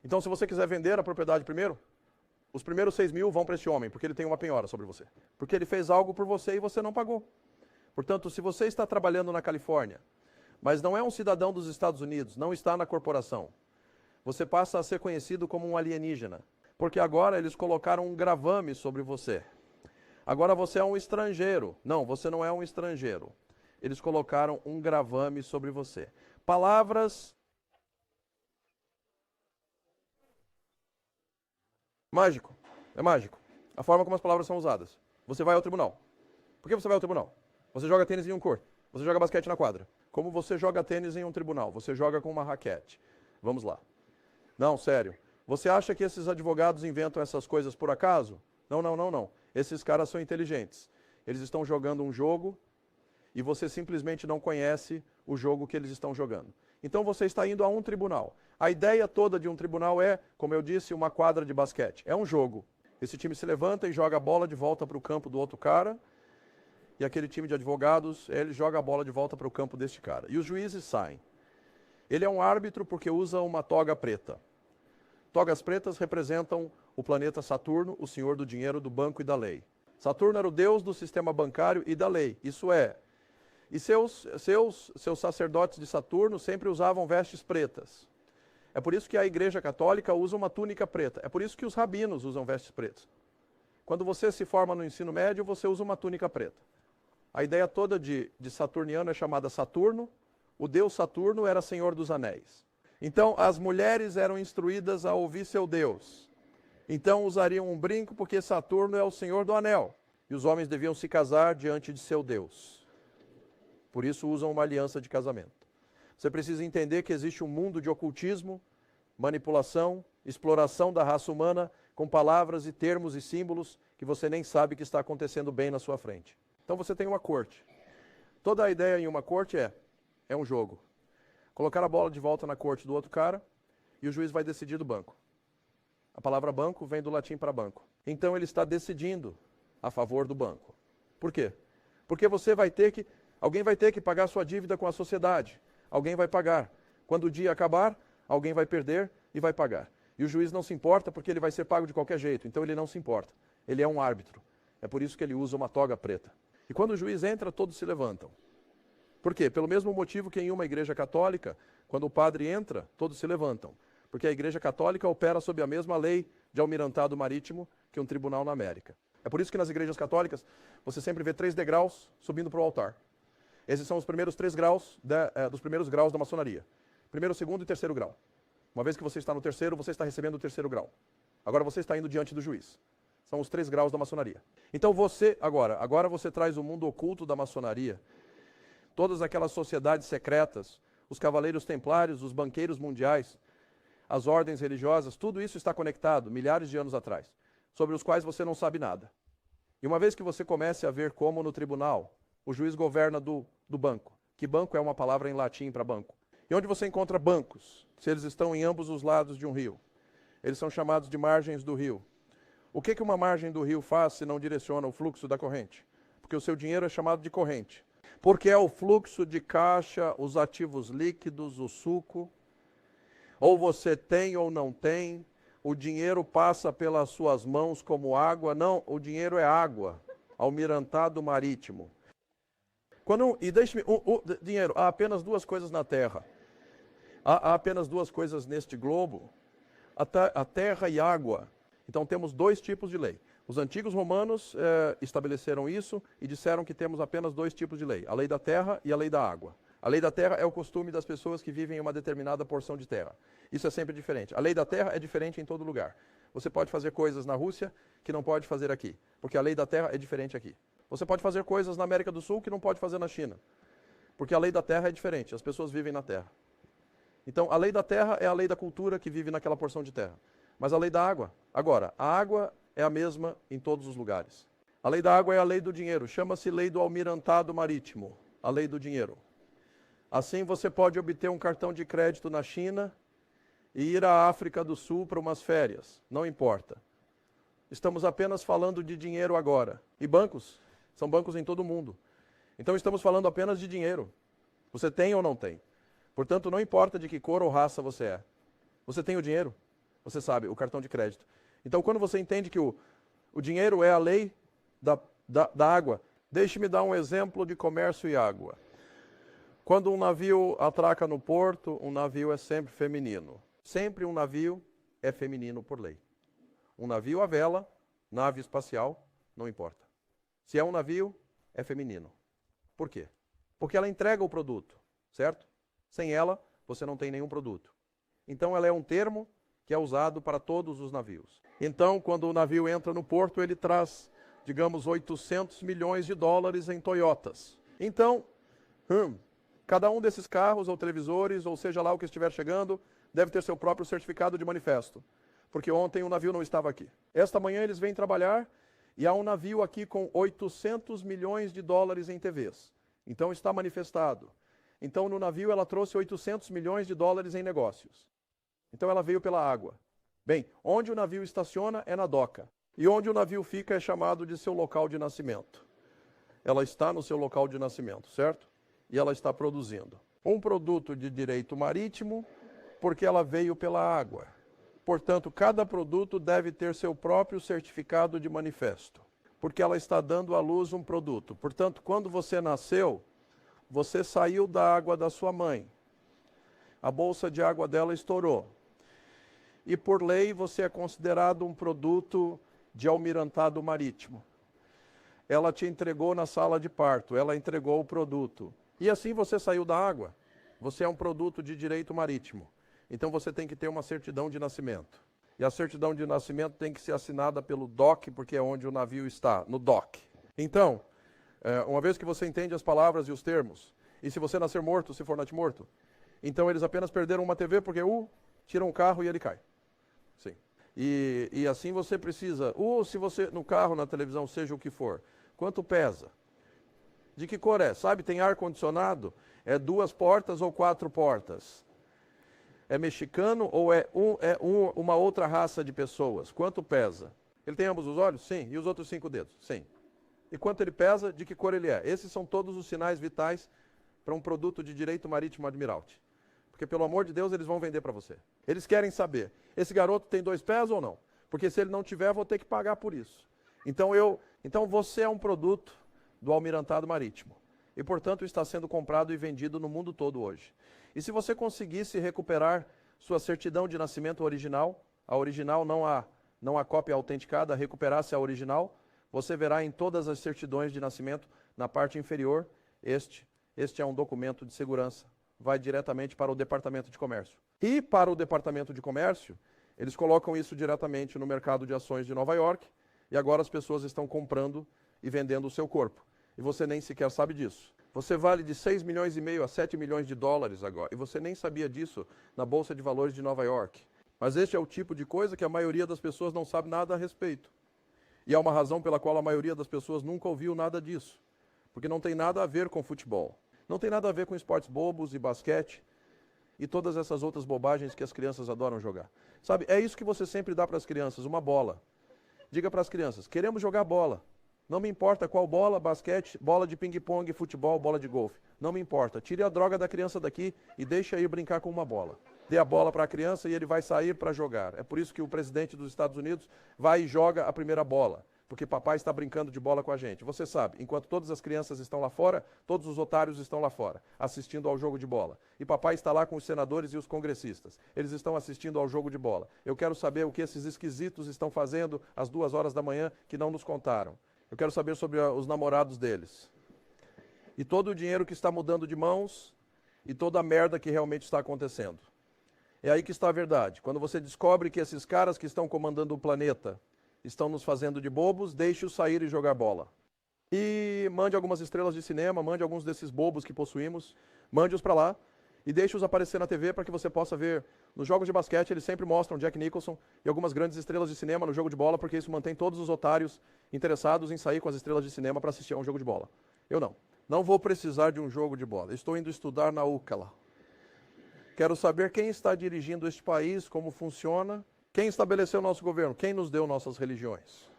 Então, se você quiser vender a propriedade primeiro, os primeiros 6 mil vão para esse homem, porque ele tem uma penhora sobre você. Porque ele fez algo por você e você não pagou. Portanto, se você está trabalhando na Califórnia, mas não é um cidadão dos Estados Unidos, não está na corporação, você passa a ser conhecido como um alienígena. Porque agora eles colocaram um gravame sobre você. Agora você é um estrangeiro. Não, você não é um estrangeiro. Eles colocaram um gravame sobre você. Palavras mágico. É mágico. A forma como as palavras são usadas. Você vai ao tribunal. Por que você vai ao tribunal? Você joga tênis em um court. Você joga basquete na quadra. Como você joga tênis em um tribunal? Você joga com uma raquete. Vamos lá. Não, sério. Você acha que esses advogados inventam essas coisas por acaso? Não, não, não, não. Esses caras são inteligentes. Eles estão jogando um jogo e você simplesmente não conhece o jogo que eles estão jogando. Então você está indo a um tribunal. A ideia toda de um tribunal é, como eu disse, uma quadra de basquete. É um jogo. Esse time se levanta e joga a bola de volta para o campo do outro cara. E aquele time de advogados, ele joga a bola de volta para o campo deste cara. E os juízes saem. Ele é um árbitro porque usa uma toga preta. Togas pretas representam o planeta Saturno, o senhor do dinheiro, do banco e da lei. Saturno era o deus do sistema bancário e da lei, isso é. E seus sacerdotes de Saturno sempre usavam vestes pretas. É por isso que a Igreja Católica usa uma túnica preta. É por isso que os rabinos usam vestes pretas. Quando você se forma no ensino médio, você usa uma túnica preta. A ideia toda de saturniano é chamada Saturno. O deus Saturno era senhor dos anéis. Então, as mulheres eram instruídas a ouvir seu deus. Então, usariam um brinco porque Saturno é o senhor do anel. E os homens deviam se casar diante de seu deus. Por isso, usam uma aliança de casamento. Você precisa entender que existe um mundo de ocultismo, manipulação, exploração da raça humana com palavras e termos e símbolos que você nem sabe que está acontecendo bem na sua frente. Então, você tem uma corte. Toda a ideia em uma corte é um jogo. Colocar a bola de volta na corte do outro cara e o juiz vai decidir do banco. A palavra banco vem do latim para banco. Então ele está decidindo a favor do banco. Por quê? Porque alguém vai ter que pagar sua dívida com a sociedade. Alguém vai pagar. Quando o dia acabar, alguém vai perder e vai pagar. E o juiz não se importa porque ele vai ser pago de qualquer jeito. Então ele não se importa. Ele é um árbitro. É por isso que ele usa uma toga preta. E quando o juiz entra, todos se levantam. Por quê? Pelo mesmo motivo que em uma igreja católica, quando o padre entra, todos se levantam. Porque a igreja católica opera sob a mesma lei de almirantado marítimo que um tribunal na América. É por isso que nas igrejas católicas, você sempre vê 3 degraus subindo para o altar. Esses são os primeiros 3 graus dos primeiros graus da maçonaria. Primeiro, segundo e terceiro grau. Uma vez que você está no terceiro, você está recebendo o terceiro grau. Agora você está indo diante do juiz. São os 3 graus da maçonaria. Então agora você traz o mundo oculto da maçonaria, todas aquelas sociedades secretas, os cavaleiros templários, os banqueiros mundiais, as ordens religiosas, tudo isso está conectado milhares de anos atrás, sobre os quais você não sabe nada. E uma vez que você comece a ver como no tribunal o juiz governa do banco, que banco é uma palavra em latim para banco, e onde você encontra bancos, se eles estão em ambos os lados de um rio, eles são chamados de margens do rio. O que uma margem do rio faz se não direciona o fluxo da corrente? Porque o seu dinheiro é chamado de corrente. Porque é o fluxo de caixa, os ativos líquidos, o suco. Ou você tem ou não tem, o dinheiro passa pelas suas mãos como água. Não, o dinheiro é água, almirantado marítimo. Dinheiro, há apenas 2 coisas na Terra. Há apenas 2 coisas neste globo, a terra e água. Então temos 2 tipos de lei. Os antigos romanos estabeleceram isso e disseram que temos apenas 2 tipos de lei, a lei da terra e a lei da água. A lei da terra é o costume das pessoas que vivem em uma determinada porção de terra. Isso é sempre diferente. A lei da terra é diferente em todo lugar. Você pode fazer coisas na Rússia que não pode fazer aqui, porque a lei da terra é diferente aqui. Você pode fazer coisas na América do Sul que não pode fazer na China, porque a lei da terra é diferente, as pessoas vivem na terra. Então, a lei da terra é a lei da cultura que vive naquela porção de terra. Mas a lei da água, agora, a água é a mesma em todos os lugares. A lei da água é a lei do dinheiro, chama-se lei do almirantado marítimo, a lei do dinheiro. Assim você pode obter um cartão de crédito na China e ir à África do Sul para umas férias, não importa. Estamos apenas falando de dinheiro agora. E bancos? São bancos em todo o mundo. Então estamos falando apenas de dinheiro. Você tem ou não tem. Portanto, não importa de que cor ou raça você é. Você tem o dinheiro? Você sabe, o cartão de crédito. Então, quando você entende que o dinheiro é a lei da água, deixe-me dar um exemplo de comércio e água. Quando um navio atraca no porto, um navio é sempre feminino. Sempre um navio é feminino por lei. Um navio à vela, nave espacial, não importa. Se é um navio, é feminino. Por quê? Porque ela entrega o produto, certo? Sem ela, você não tem nenhum produto. Então, ela é um termo que é usado para todos os navios. Então, quando o navio entra no porto, ele traz, digamos, 800 milhões de dólares em Toyotas. Então, cada um desses carros ou televisores, ou seja lá o que estiver chegando, deve ter seu próprio certificado de manifesto. Porque ontem o navio não estava aqui. Esta manhã eles vêm trabalhar e há um navio aqui com 800 milhões de dólares em TVs. Então está manifestado. Então no navio ela trouxe 800 milhões de dólares em negócios. Então ela veio pela água. Bem, onde o navio estaciona é na doca. E onde o navio fica é chamado de seu local de nascimento. Ela está no seu local de nascimento, certo? E ela está produzindo um produto de direito marítimo porque ela veio pela água. Portanto, cada produto deve ter seu próprio certificado de manifesto, porque ela está dando à luz um produto. Portanto, quando você nasceu, você saiu da água da sua mãe. A bolsa de água dela estourou. E por lei você é considerado um produto de almirantado marítimo. Ela te entregou na sala de parto, ela entregou o produto. E assim você saiu da água. Você é um produto de direito marítimo. Então você tem que ter uma certidão de nascimento. E a certidão de nascimento tem que ser assinada pelo DOC, porque é onde o navio está, no DOC. Então, uma vez que você entende as palavras e os termos, e se você nascer morto, se for natimorto, então eles apenas perderam uma TV porque tiram um carro e ele cai. Sim. E assim você precisa, se você no carro, na televisão, seja o que for, quanto pesa? De que cor é? Sabe, tem ar-condicionado? É 2 portas ou 4 portas? É mexicano ou uma outra raça de pessoas? Quanto pesa? Ele tem ambos os olhos? Sim. E os outros 5 dedos? Sim. E quanto ele pesa? De que cor ele é? Esses são todos os sinais vitais para um produto de direito marítimo Admiralty. Porque, pelo amor de Deus, eles vão vender para você. Eles querem saber, esse garoto tem 2 pés ou não? Porque se ele não tiver, eu vou ter que pagar por isso. Então você é um produto do almirantado marítimo. E, portanto, está sendo comprado e vendido no mundo todo hoje. E se você conseguisse recuperar sua certidão de nascimento original, a original, não a cópia autenticada, recuperasse a original, você verá em todas as certidões de nascimento, na parte inferior, este é um documento de segurança. Vai diretamente para o Departamento de Comércio. E para o Departamento de Comércio, eles colocam isso diretamente no mercado de ações de Nova York, e agora as pessoas estão comprando e vendendo o seu corpo. E você nem sequer sabe disso. Você vale de 6 milhões e meio a 7 milhões de dólares agora. E você nem sabia disso na Bolsa de Valores de Nova York. Mas este é o tipo de coisa que a maioria das pessoas não sabe nada a respeito. E é uma razão pela qual a maioria das pessoas nunca ouviu nada disso. Porque não tem nada a ver com futebol. Não tem nada a ver com esportes bobos e basquete e todas essas outras bobagens que as crianças adoram jogar. Sabe, é isso que você sempre dá para as crianças, uma bola. Diga para as crianças, queremos jogar bola. Não me importa qual bola, basquete, bola de ping-pong, futebol, bola de golfe. Não me importa. Tire a droga da criança daqui e deixe aí brincar com uma bola. Dê a bola para a criança e ele vai sair para jogar. É por isso que o presidente dos Estados Unidos vai e joga a primeira bola. Porque papai está brincando de bola com a gente. Você sabe, enquanto todas as crianças estão lá fora, todos os otários estão lá fora, assistindo ao jogo de bola. E papai está lá com os senadores e os congressistas. Eles estão assistindo ao jogo de bola. Eu quero saber o que esses esquisitos estão fazendo às 2 horas da manhã que não nos contaram. Eu quero saber sobre os namorados deles. E todo o dinheiro que está mudando de mãos e toda a merda que realmente está acontecendo. É aí que está a verdade. Quando você descobre que esses caras que estão comandando o planeta estão nos fazendo de bobos, deixe-os sair e jogar bola. E mande algumas estrelas de cinema, mande alguns desses bobos que possuímos, mande-os para lá e deixe-os aparecer na TV para que você possa ver. Nos jogos de basquete eles sempre mostram Jack Nicholson e algumas grandes estrelas de cinema no jogo de bola, porque isso mantém todos os otários interessados em sair com as estrelas de cinema para assistir a um jogo de bola. Eu não. Não vou precisar de um jogo de bola. Estou indo estudar na UCLA. Quero saber quem está dirigindo este país, como funciona. Quem estabeleceu o nosso governo? Quem nos deu nossas religiões?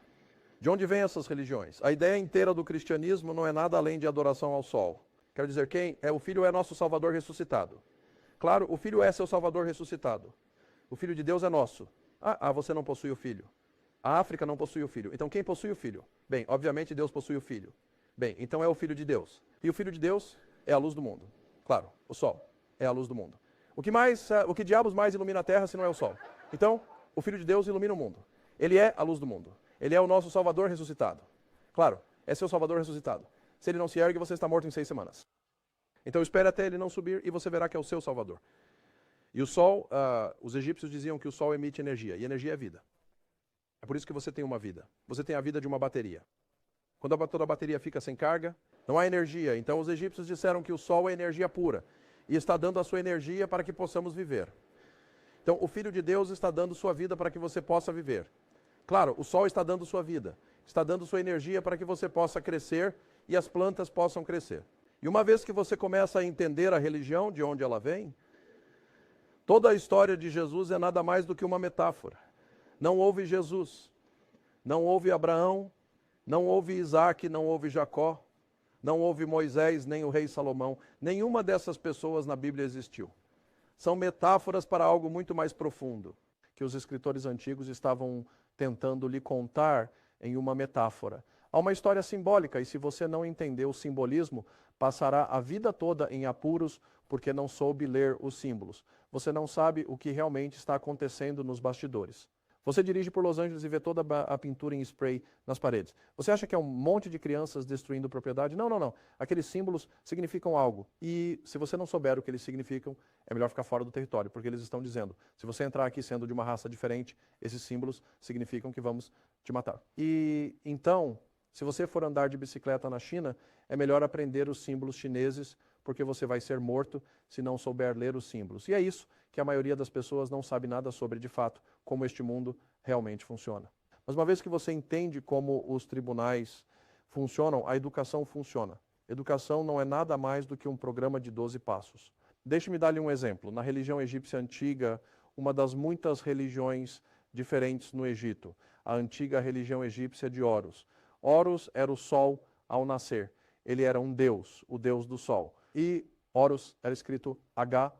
De onde vêm essas religiões? A ideia inteira do cristianismo não é nada além de adoração ao sol. Quero dizer, o Filho é nosso Salvador ressuscitado. Claro, o Filho é seu Salvador ressuscitado. O Filho de Deus é nosso. Você não possui o Filho. A África não possui o Filho. Então quem possui o Filho? Bem, obviamente Deus possui o Filho. Bem, então é o Filho de Deus. E o Filho de Deus é a luz do mundo. Claro, o sol é a luz do mundo. O que diabos mais ilumina a terra se não é o sol? Então, o Filho de Deus ilumina o mundo. Ele é a luz do mundo. Ele é o nosso Salvador ressuscitado. Claro, é seu Salvador ressuscitado. Se ele não se ergue, você está morto em 6 semanas. Então espere até ele não subir e você verá que é o seu Salvador. E o sol, os egípcios diziam que o sol emite energia, e energia é vida. É por isso que você tem uma vida. Você tem a vida de uma bateria. Quando toda a bateria fica sem carga, não há energia. Então os egípcios disseram que o sol é energia pura. E está dando a sua energia para que possamos viver. Então, o Filho de Deus está dando sua vida para que você possa viver. Claro, o sol está dando sua vida, está dando sua energia para que você possa crescer e as plantas possam crescer. E uma vez que você começa a entender a religião, de onde ela vem, toda a história de Jesus é nada mais do que uma metáfora. Não houve Jesus, não houve Abraão, não houve Isaac, não houve Jacó, não houve Moisés, nem o rei Salomão. Nenhuma dessas pessoas na Bíblia existiu. São metáforas para algo muito mais profundo, que os escritores antigos estavam tentando lhe contar em uma metáfora. Há uma história simbólica, e se você não entender o simbolismo, passará a vida toda em apuros porque não soube ler os símbolos. Você não sabe o que realmente está acontecendo nos bastidores. Você dirige por Los Angeles e vê toda a pintura em spray nas paredes. Você acha que é um monte de crianças destruindo propriedade? Não, não, não. Aqueles símbolos significam algo. E se você não souber o que eles significam, é melhor ficar fora do território, porque eles estão dizendo, se você entrar aqui sendo de uma raça diferente, esses símbolos significam que vamos te matar. E então, se você for andar de bicicleta na China, é melhor aprender os símbolos chineses, porque você vai ser morto se não souber ler os símbolos. E é isso que a maioria das pessoas não sabe nada sobre, de fato, como este mundo realmente funciona. Mas uma vez que você entende como os tribunais funcionam, a educação funciona. Educação não é nada mais do que um programa de 12 passos. Deixe-me dar-lhe um exemplo. Na religião egípcia antiga, uma das muitas religiões diferentes no Egito, a antiga religião egípcia de Horus. Horus era o sol ao nascer. Ele era um deus, o deus do sol. E Horus era escrito H-O-R-U-S.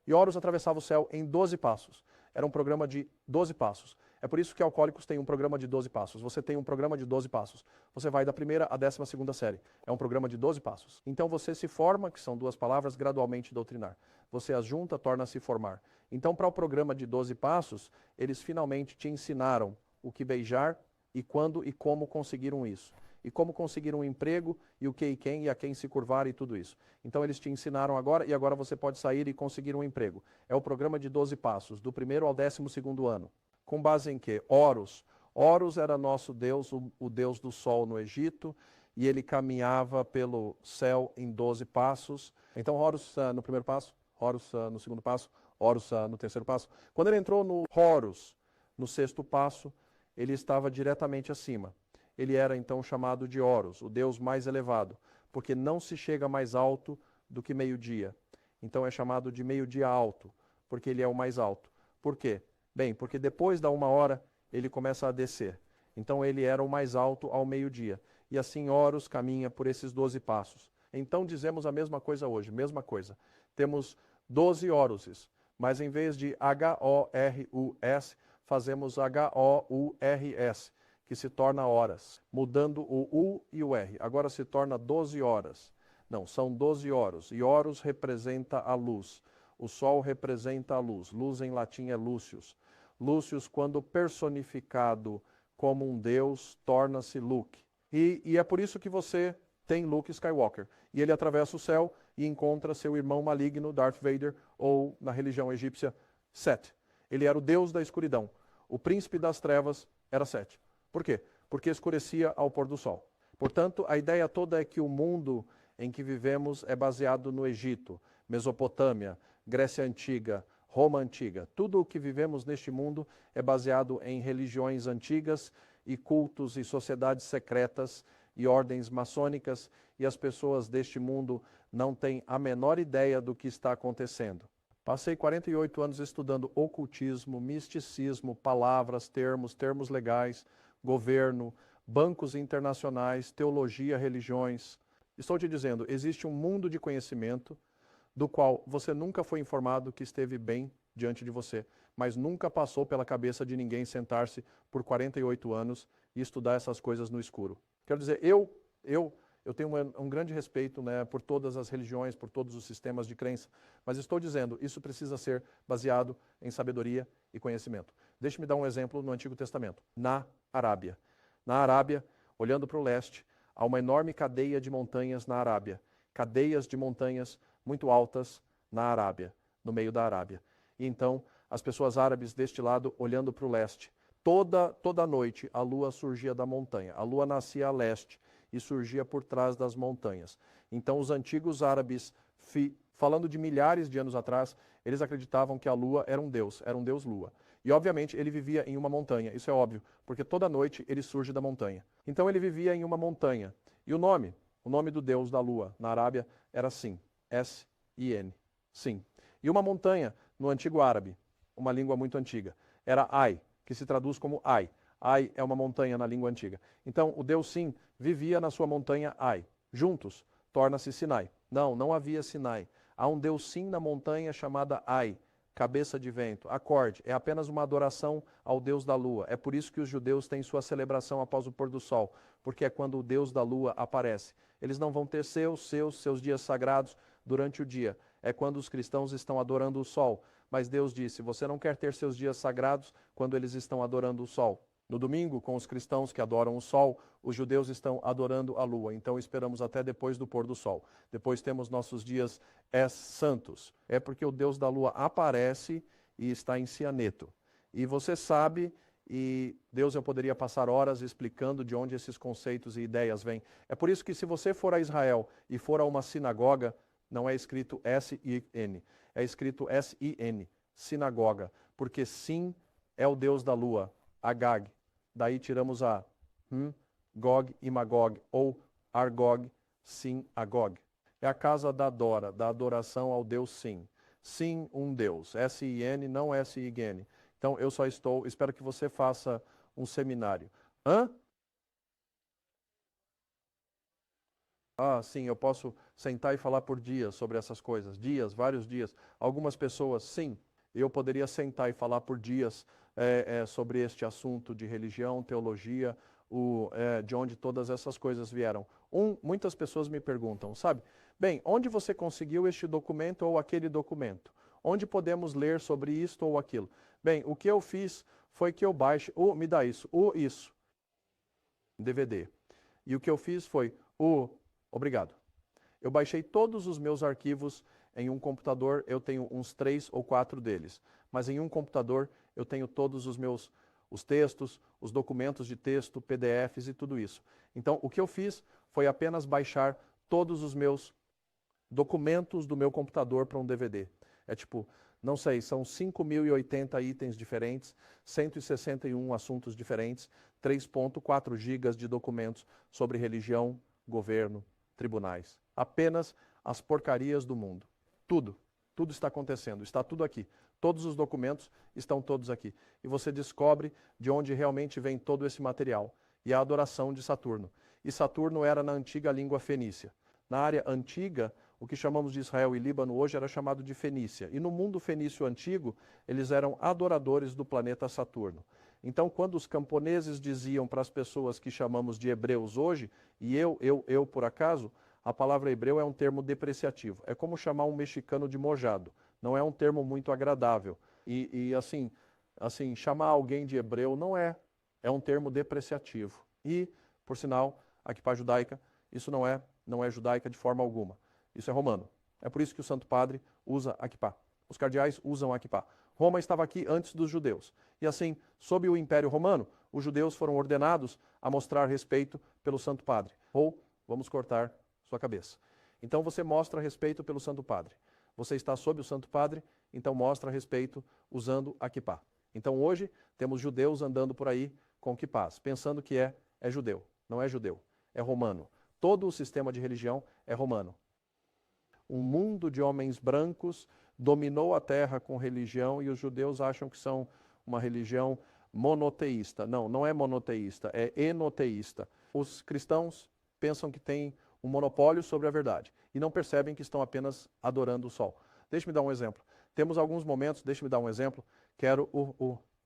E Horus atravessava o céu em 12 passos. Era um programa de 12 passos. É por isso que Alcoólicos tem um programa de 12 passos. Você tem um programa de 12 passos. Você vai da primeira à 12ª série. É um programa de 12 passos. Então você se forma, que são duas palavras, gradualmente doutrinar. Você as junta, torna-se formar. Então para o programa de 12 passos, eles finalmente te ensinaram o que beijar e quando e como conseguiram isso. E como conseguir um emprego, e o que e quem, e a quem se curvar e tudo isso. Então eles te ensinaram agora, e agora você pode sair e conseguir um emprego. É o programa de 12 passos, do 1º ao 12º ano. Com base em quê? Horus. Horus era nosso Deus, o Deus do Sol no Egito, e ele caminhava pelo céu em 12 passos. Então Horus no primeiro passo, Horus no segundo passo, Horus no terceiro passo. Quando ele entrou no Horus, no 6º passo, ele estava diretamente acima. Ele era então chamado de Horus, o Deus mais elevado, porque não se chega mais alto do que meio-dia. Então é chamado de meio-dia alto, porque ele é o mais alto. Por quê? Bem, porque depois da 1 hora ele começa a descer. Então ele era o mais alto ao meio-dia. E assim Horus caminha por esses 12 passos. Então dizemos a mesma coisa hoje, mesma coisa. Temos 12 Horuses, mas em vez de H-O-R-U-S, fazemos H-O-U-R-S. Que se torna horas, mudando o U e o R. Agora se torna 12 horas. Não, são 12 Horus. E Horus representa a luz. O sol representa a luz. Luz em latim é Lúcius. Lúcius, quando personificado como um deus, torna-se Luke. E é por isso que você tem Luke Skywalker. E ele atravessa o céu e encontra seu irmão maligno, Darth Vader, ou na religião egípcia, Set. Ele era o deus da escuridão. O príncipe das trevas era Set. Por quê? Porque escurecia ao pôr do sol. Portanto, a ideia toda é que o mundo em que vivemos é baseado no Egito, Mesopotâmia, Grécia Antiga, Roma Antiga. Tudo o que vivemos neste mundo é baseado em religiões antigas e cultos e sociedades secretas e ordens maçônicas, e as pessoas deste mundo não têm a menor ideia do que está acontecendo. Passei 48 anos estudando ocultismo, misticismo, palavras, termos legais, governo, bancos internacionais, teologia, religiões. Estou te dizendo, existe um mundo de conhecimento do qual você nunca foi informado que esteve bem diante de você, mas nunca passou pela cabeça de ninguém sentar-se por 48 anos e estudar essas coisas no escuro. Quero dizer, eu tenho um grande respeito, né, por todas as religiões, por todos os sistemas de crença, mas estou dizendo, isso precisa ser baseado em sabedoria e conhecimento. Deixe-me dar um exemplo no Antigo Testamento. Na Arábia. Na Arábia, olhando para o leste, há uma enorme cadeia de montanhas na Arábia. Cadeias de montanhas muito altas na Arábia, no meio da Arábia. E então, as pessoas árabes deste lado, olhando para o leste, toda noite a lua surgia da montanha. A lua nascia a leste e surgia por trás das montanhas. Então, os antigos árabes, falando de milhares de anos atrás, eles acreditavam que a lua era um deus lua. E, obviamente, ele vivia em uma montanha, isso é óbvio, porque toda noite ele surge da montanha. Então, ele vivia em uma montanha. E o nome do deus da lua, na Arábia, era Sin, S-I-N, Sin. E uma montanha, no antigo árabe, uma língua muito antiga, era Ai, que se traduz como Ai. Ai é uma montanha na língua antiga. Então, o deus Sin vivia na sua montanha Ai. Juntos, torna-se Sinai. Não havia Sinai. Há um deus Sin na montanha chamada Ai, cabeça de vento, acorde, é apenas uma adoração ao Deus da lua. É por isso que os judeus têm sua celebração após o pôr do sol, porque é quando o Deus da lua aparece. Eles não vão ter seus dias sagrados durante o dia. É quando os cristãos estão adorando o sol. Mas Deus disse, você não quer ter seus dias sagrados quando eles estão adorando o sol. No domingo, com os cristãos que adoram o sol, os judeus estão adorando a lua. Então esperamos até depois do pôr do sol. Depois temos nossos dias santos. É porque o Deus da lua aparece e está em cianeto. E você sabe, e Deus, eu poderia passar horas explicando de onde esses conceitos e ideias vêm. É por isso que se você for a Israel e for a uma sinagoga, não é escrito S-I-N, é escrito S-I-N, sinagoga, porque Sim é o Deus da lua, Agag. Daí tiramos a Gog e Magog, ou Argog, Sim, Agog. É a casa da Dora, da adoração ao Deus Sim. Sim, um Deus. S-I-N, não S-I-G-N. Então, eu só espero que você faça um seminário. Hã? Ah, sim, eu posso sentar e falar por dias sobre essas coisas. Dias, vários dias. Algumas pessoas, sim, eu poderia sentar e falar por dias sobre este assunto de religião, teologia, de onde todas essas coisas vieram. Muitas pessoas me perguntam, sabe? Bem, onde você conseguiu este documento ou aquele documento? Onde podemos ler sobre isto ou aquilo? Bem, o que eu fiz foi que eu baixei, me dá isso, isso, DVD. E o que eu fiz foi, obrigado. Eu baixei todos os meus arquivos em um computador, eu tenho uns 3 ou 4 deles. Mas em um computador eu tenho todos os textos, os documentos de texto, PDFs e tudo isso. Então, o que eu fiz foi apenas baixar todos os meus documentos do meu computador para um DVD. É tipo, não sei, são 5.080 itens diferentes, 161 assuntos diferentes, 3.4 gigas de documentos sobre religião, governo, tribunais. Apenas as porcarias do mundo. Tudo está acontecendo, está tudo aqui. Todos os documentos estão todos aqui. E você descobre de onde realmente vem todo esse material. E a adoração de Saturno. E Saturno era na antiga língua fenícia. Na área antiga, o que chamamos de Israel e Líbano hoje era chamado de Fenícia. E no mundo fenício antigo, eles eram adoradores do planeta Saturno. Então, quando os camponeses diziam para as pessoas que chamamos de hebreus hoje, e eu por acaso, a palavra hebreu é um termo depreciativo. É como chamar um mexicano de mojado. Não é um termo muito agradável. E assim, chamar alguém de hebreu não é. É um termo depreciativo. E, por sinal, a equipá judaica, isso não é judaica de forma alguma. Isso é romano. É por isso que o Santo Padre usa a equipá. Os cardeais usam a equipá. Roma estava aqui antes dos judeus. E assim, sob o Império Romano, os judeus foram ordenados a mostrar respeito pelo Santo Padre. Ou, vamos cortar sua cabeça. Então você mostra respeito pelo Santo Padre. Você está sob o Santo Padre, então mostra respeito usando a equipá. Então hoje temos judeus andando por aí com quipás, pensando que é judeu. Não é judeu, é romano. Todo o sistema de religião é romano. Um mundo de homens brancos dominou a terra com religião e os judeus acham que são uma religião monoteísta. Não, não é monoteísta, é enoteísta. Os cristãos pensam que têm um monopólio sobre a verdade e não percebem que estão apenas adorando o sol. Deixe-me dar um exemplo. Temos alguns momentos, deixe-me dar um exemplo, quero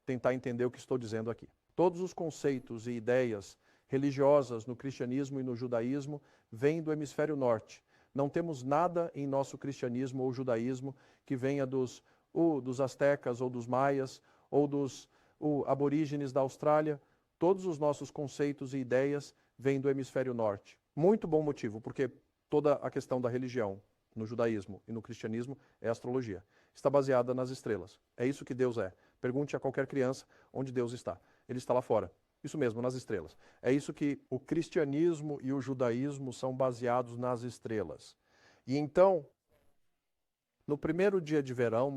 tentar entender o que estou dizendo aqui. Todos os conceitos e ideias religiosas no cristianismo e no judaísmo vêm do hemisfério norte. Não temos nada em nosso cristianismo ou judaísmo que venha dos astecas ou dos maias ou dos aborígenes da Austrália. Todos os nossos conceitos e ideias vêm do hemisfério norte. Muito bom motivo, porque toda a questão da religião no judaísmo e no cristianismo é astrologia. Está baseada nas estrelas. É isso que Deus é. Pergunte a qualquer criança onde Deus está. Ele está lá fora. Isso mesmo, nas estrelas. É isso que o cristianismo e o judaísmo são baseados nas estrelas. E então, no primeiro dia de verão,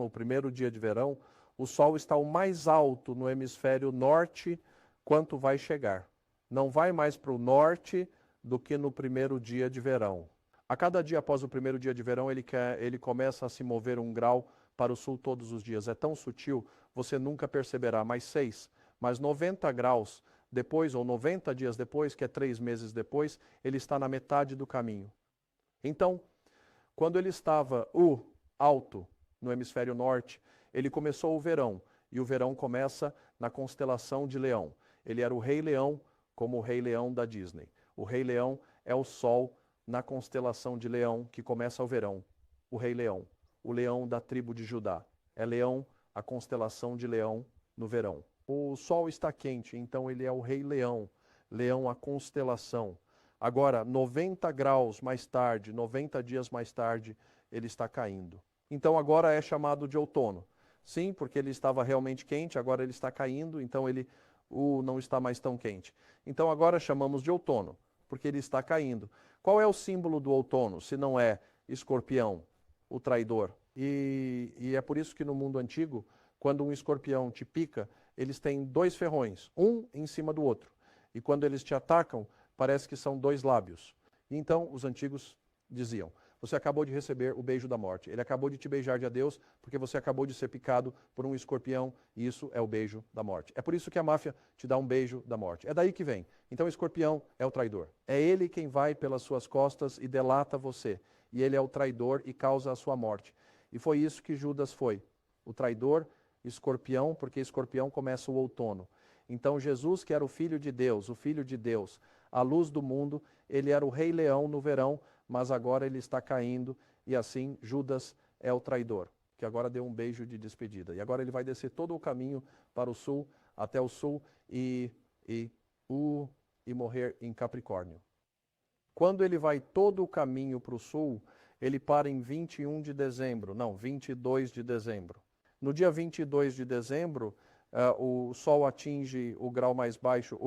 o sol está o mais alto no hemisfério norte quanto vai chegar. Não vai mais para o norte do que no primeiro dia de verão. A cada dia após o primeiro dia de verão, ele começa a se mover 1 grau para o sul todos os dias. É tão sutil, você nunca perceberá. Mais 6, mais 90 graus depois, ou 90 dias depois, que é 3 meses depois, ele está na metade do caminho. Então, quando ele estava alto no hemisfério norte, ele começou o verão, e o verão começa na constelação de Leão. Ele era o Rei Leão, como o Rei Leão da Disney. O Rei Leão é o Sol na constelação de Leão, que começa o verão. O Rei Leão, o leão da tribo de Judá. É Leão, a constelação de Leão no verão. O Sol está quente, então ele é o Rei Leão. Leão, a constelação. Agora, 90 graus mais tarde, 90 dias mais tarde, ele está caindo. Então agora é chamado de outono. Sim, porque ele estava realmente quente, agora ele está caindo, então ele não está mais tão quente. Então agora chamamos de outono, porque ele está caindo. Qual é o símbolo do outono, se não é escorpião, o traidor? E é por isso que no mundo antigo, quando um escorpião te pica, eles têm dois ferrões, um em cima do outro. E quando eles te atacam, parece que são dois lábios. E então os antigos diziam: você acabou de receber o beijo da morte. Ele acabou de te beijar de adeus porque você acabou de ser picado por um escorpião e isso é o beijo da morte. É por isso que a máfia te dá um beijo da morte. É daí que vem. Então o escorpião é o traidor. É ele quem vai pelas suas costas e delata você. E ele é o traidor e causa a sua morte. E foi isso que Judas foi. O traidor, escorpião, porque escorpião começa o outono. Então Jesus, que era o Filho de Deus, a luz do mundo, ele era o Rei Leão no verão, mas agora ele está caindo e assim Judas é o traidor, que agora deu um beijo de despedida. E agora ele vai descer todo o caminho para o sul, até o sul e morrer em Capricórnio. Quando ele vai todo o caminho para o sul, ele para em 22 de dezembro. No dia 22 de dezembro, o Sol atinge o grau mais baixo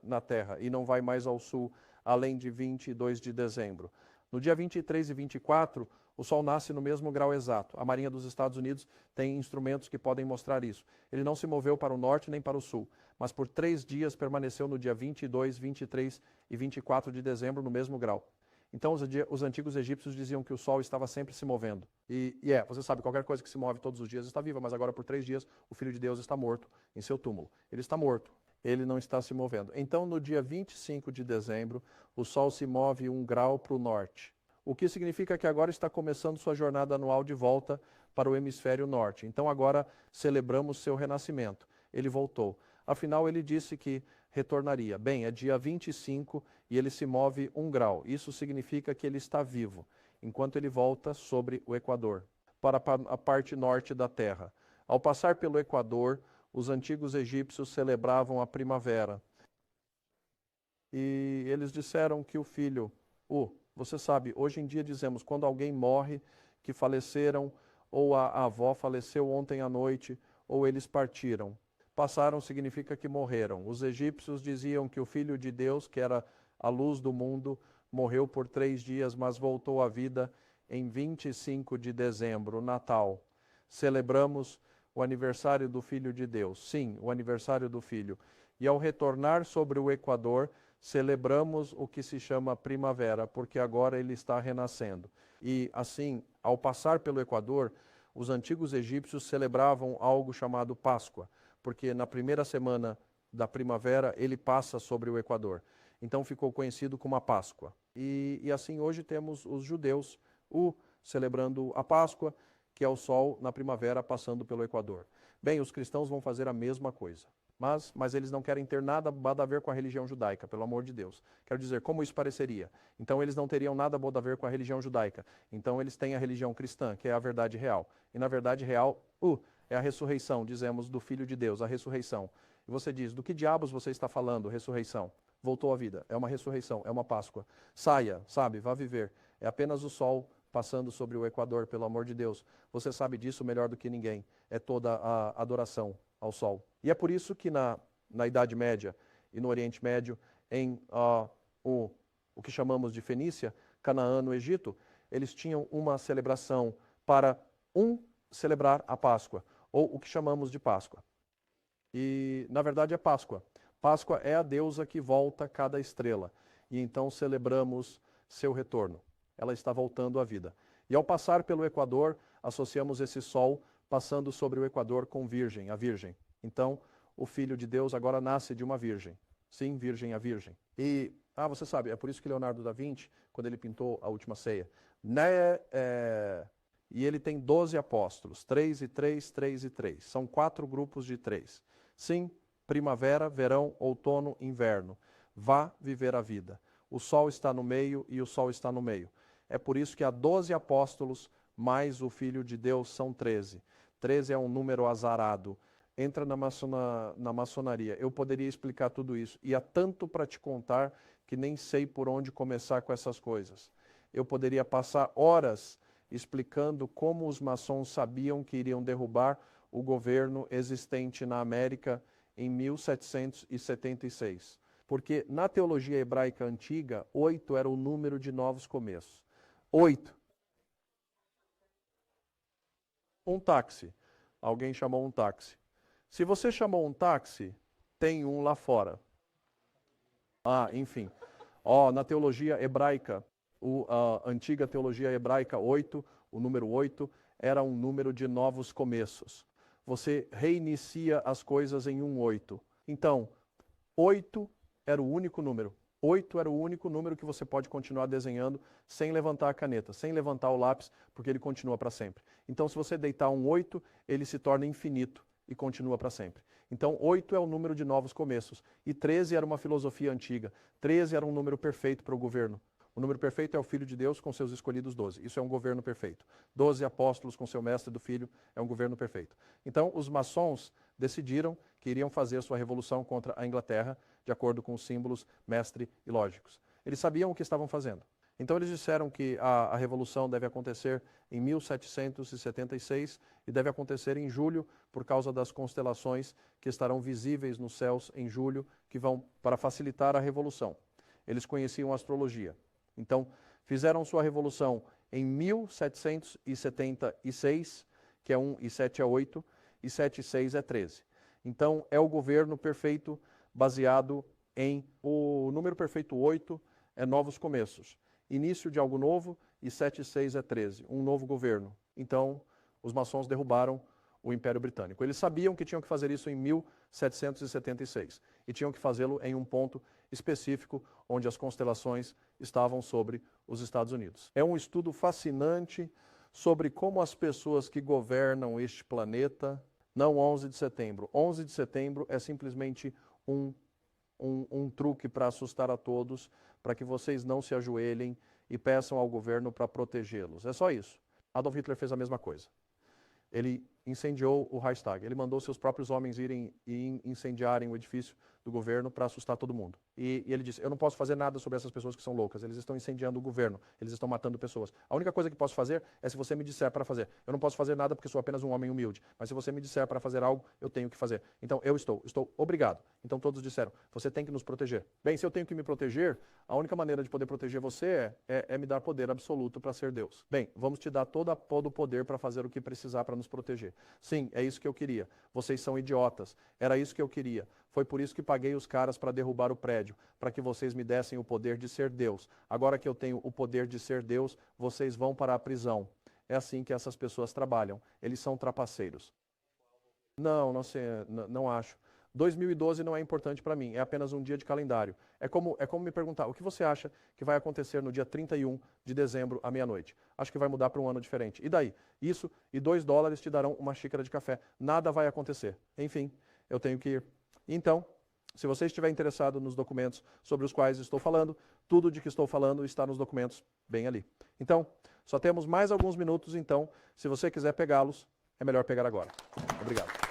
na Terra e não vai mais ao sul, além de 22 de dezembro. No dia 23 e 24, o Sol nasce no mesmo grau exato. A Marinha dos Estados Unidos tem instrumentos que podem mostrar isso. Ele não se moveu para o norte nem para o sul, mas por 3 dias permaneceu no dia 22, 23 e 24 de dezembro no mesmo grau. Então os antigos egípcios diziam que o Sol estava sempre se movendo. Você sabe, qualquer coisa que se move todos os dias está viva, mas agora por 3 dias o Filho de Deus está morto em seu túmulo. Ele está morto, ele não está se movendo. Então no dia 25 de dezembro, o Sol se move 1 grau para o norte. O que significa que agora está começando sua jornada anual de volta para o hemisfério norte. Então agora celebramos seu renascimento. Ele voltou. Afinal, ele disse que retornaria. Bem, é dia 25 e ele se move 1 grau. Isso significa que ele está vivo, enquanto ele volta sobre o Equador, para a parte norte da Terra. Ao passar pelo Equador, os antigos egípcios celebravam a primavera. E eles disseram que o filho, você sabe, hoje em dia dizemos, quando alguém morre, que faleceram, ou a avó faleceu ontem à noite, ou eles partiram. Passaram significa que morreram. Os egípcios diziam que o Filho de Deus, que era a luz do mundo, morreu por 3 dias, mas voltou à vida em 25 de dezembro, Natal. Celebramos o aniversário do Filho de Deus. Sim, o aniversário do Filho. E ao retornar sobre o Equador, celebramos o que se chama primavera, porque agora ele está renascendo. E assim, ao passar pelo Equador, os antigos egípcios celebravam algo chamado Páscoa, porque na primeira semana da primavera ele passa sobre o Equador. Então ficou conhecido como a Páscoa. E assim hoje temos os judeus celebrando a Páscoa, que é o sol na primavera passando pelo Equador. Bem, os cristãos vão fazer a mesma coisa. Mas eles não querem ter nada a ver com a religião judaica, pelo amor de Deus. Quero dizer, como isso pareceria? Então eles não teriam nada a ver com a religião judaica. Então eles têm a religião cristã, que é a verdade real. E na verdade real, é a ressurreição, dizemos, do Filho de Deus, a ressurreição. E você diz, do que diabos você está falando, ressurreição? Voltou à vida, é uma ressurreição, é uma Páscoa. Saia, sabe, vá viver. É apenas o sol passando sobre o Equador, pelo amor de Deus. Você sabe disso melhor do que ninguém. É toda a adoração ao sol. E é por isso que na Idade Média e no Oriente Médio, em o que chamamos de Fenícia, Canaã, no Egito, eles tinham uma celebração para celebrar a Páscoa, ou o que chamamos de Páscoa. E, na verdade, é Páscoa. Páscoa é a deusa que volta cada estrela. E então celebramos seu retorno. Ela está voltando à vida. E ao passar pelo Equador, associamos esse sol passando sobre o Equador com virgem, a virgem. Então, o Filho de Deus agora nasce de uma virgem. Sim, virgem a virgem. E, você sabe, é por isso que Leonardo da Vinci, quando ele pintou a Última Ceia, E ele tem 12 apóstolos, 3 e 3, 3 e 3. São 4 grupos de 3. Sim, primavera, verão, outono, inverno. Vá viver a vida. O sol está no meio e o sol está no meio. É por isso que há 12 apóstolos, mais o Filho de Deus são 13. 13 é um número azarado. Entra na maçonaria. Eu poderia explicar tudo isso. E há tanto para te contar que nem sei por onde começar com essas coisas. Eu poderia passar horas explicando como os maçons sabiam que iriam derrubar o governo existente na América em 1776. Porque na teologia hebraica antiga, 8 era o número de novos começos. 8. Um táxi. Alguém chamou um táxi. Se você chamou um táxi, tem um lá fora. Enfim. Na teologia hebraica, a antiga teologia hebraica 8, o número 8, era um número de novos começos. Você reinicia as coisas em um 8. Então, 8 era o único número. 8 era o único número que você pode continuar desenhando sem levantar a caneta, sem levantar o lápis, porque ele continua para sempre. Então, se você deitar um 8, ele se torna infinito e continua para sempre. Então, 8 é o número de novos começos. E 13 era uma filosofia antiga. 13 era um número perfeito para o governo. O número perfeito é o Filho de Deus com seus escolhidos 12. Isso é um governo perfeito. 12 apóstolos com seu mestre do Filho é um governo perfeito. Então, os maçons decidiram que iriam fazer sua revolução contra a Inglaterra, de acordo com os símbolos mestre e lógicos. Eles sabiam o que estavam fazendo. Então, eles disseram que a revolução deve acontecer em 1776 e deve acontecer em julho, por causa das constelações que estarão visíveis nos céus em julho, que vão para facilitar a revolução. Eles conheciam a astrologia. Então, fizeram sua revolução em 1776, que é 1 e 7 é 8, e 7 e 6 é 13. Então, é o governo perfeito baseado em o número perfeito 8, é novos começos. Início de algo novo, e 7 e 6 é 13, um novo governo. Então, os maçons derrubaram o Império Britânico. Eles sabiam que tinham que fazer isso em 1776 e tinham que fazê-lo em um ponto específico onde as constelações estavam sobre os Estados Unidos. É um estudo fascinante sobre como as pessoas que governam este planeta, não 11 de setembro. 11 de setembro é simplesmente um truque para assustar a todos, para que vocês não se ajoelhem e peçam ao governo para protegê-los. É só isso. Adolf Hitler fez a mesma coisa. Ele incendiou o Reichstag. Ele mandou seus próprios homens irem e incendiarem o edifício do governo para assustar todo mundo. E ele disse, eu não posso fazer nada sobre essas pessoas que são loucas. Eles estão incendiando o governo. Eles estão matando pessoas. A única coisa que posso fazer é se você me disser para fazer. Eu não posso fazer nada porque sou apenas um homem humilde. Mas se você me disser para fazer algo, eu tenho que fazer. Então eu estou obrigado. Então todos disseram, você tem que nos proteger. Bem, se eu tenho que me proteger, a única maneira de poder proteger você é me dar poder absoluto para ser Deus. Bem, vamos te dar todo o poder para fazer o que precisar para nos proteger. Sim, é isso que eu queria. Vocês são idiotas. Era isso que eu queria. Foi por isso que paguei os caras para derrubar o prédio, para que vocês me dessem o poder de ser Deus. Agora que eu tenho o poder de ser Deus, vocês vão para a prisão. É assim que essas pessoas trabalham. Eles são trapaceiros. Não sei, não acho. 2012 não é importante para mim, é apenas um dia de calendário. É como me perguntar, o que você acha que vai acontecer no dia 31 de dezembro à meia-noite? Acho que vai mudar para um ano diferente. E daí? Isso e $2 te darão uma xícara de café. Nada vai acontecer. Enfim, eu tenho que ir. Então, se você estiver interessado nos documentos sobre os quais estou falando, tudo de que estou falando está nos documentos bem ali. Então, só temos mais alguns minutos, então, se você quiser pegá-los, é melhor pegar agora. Obrigado.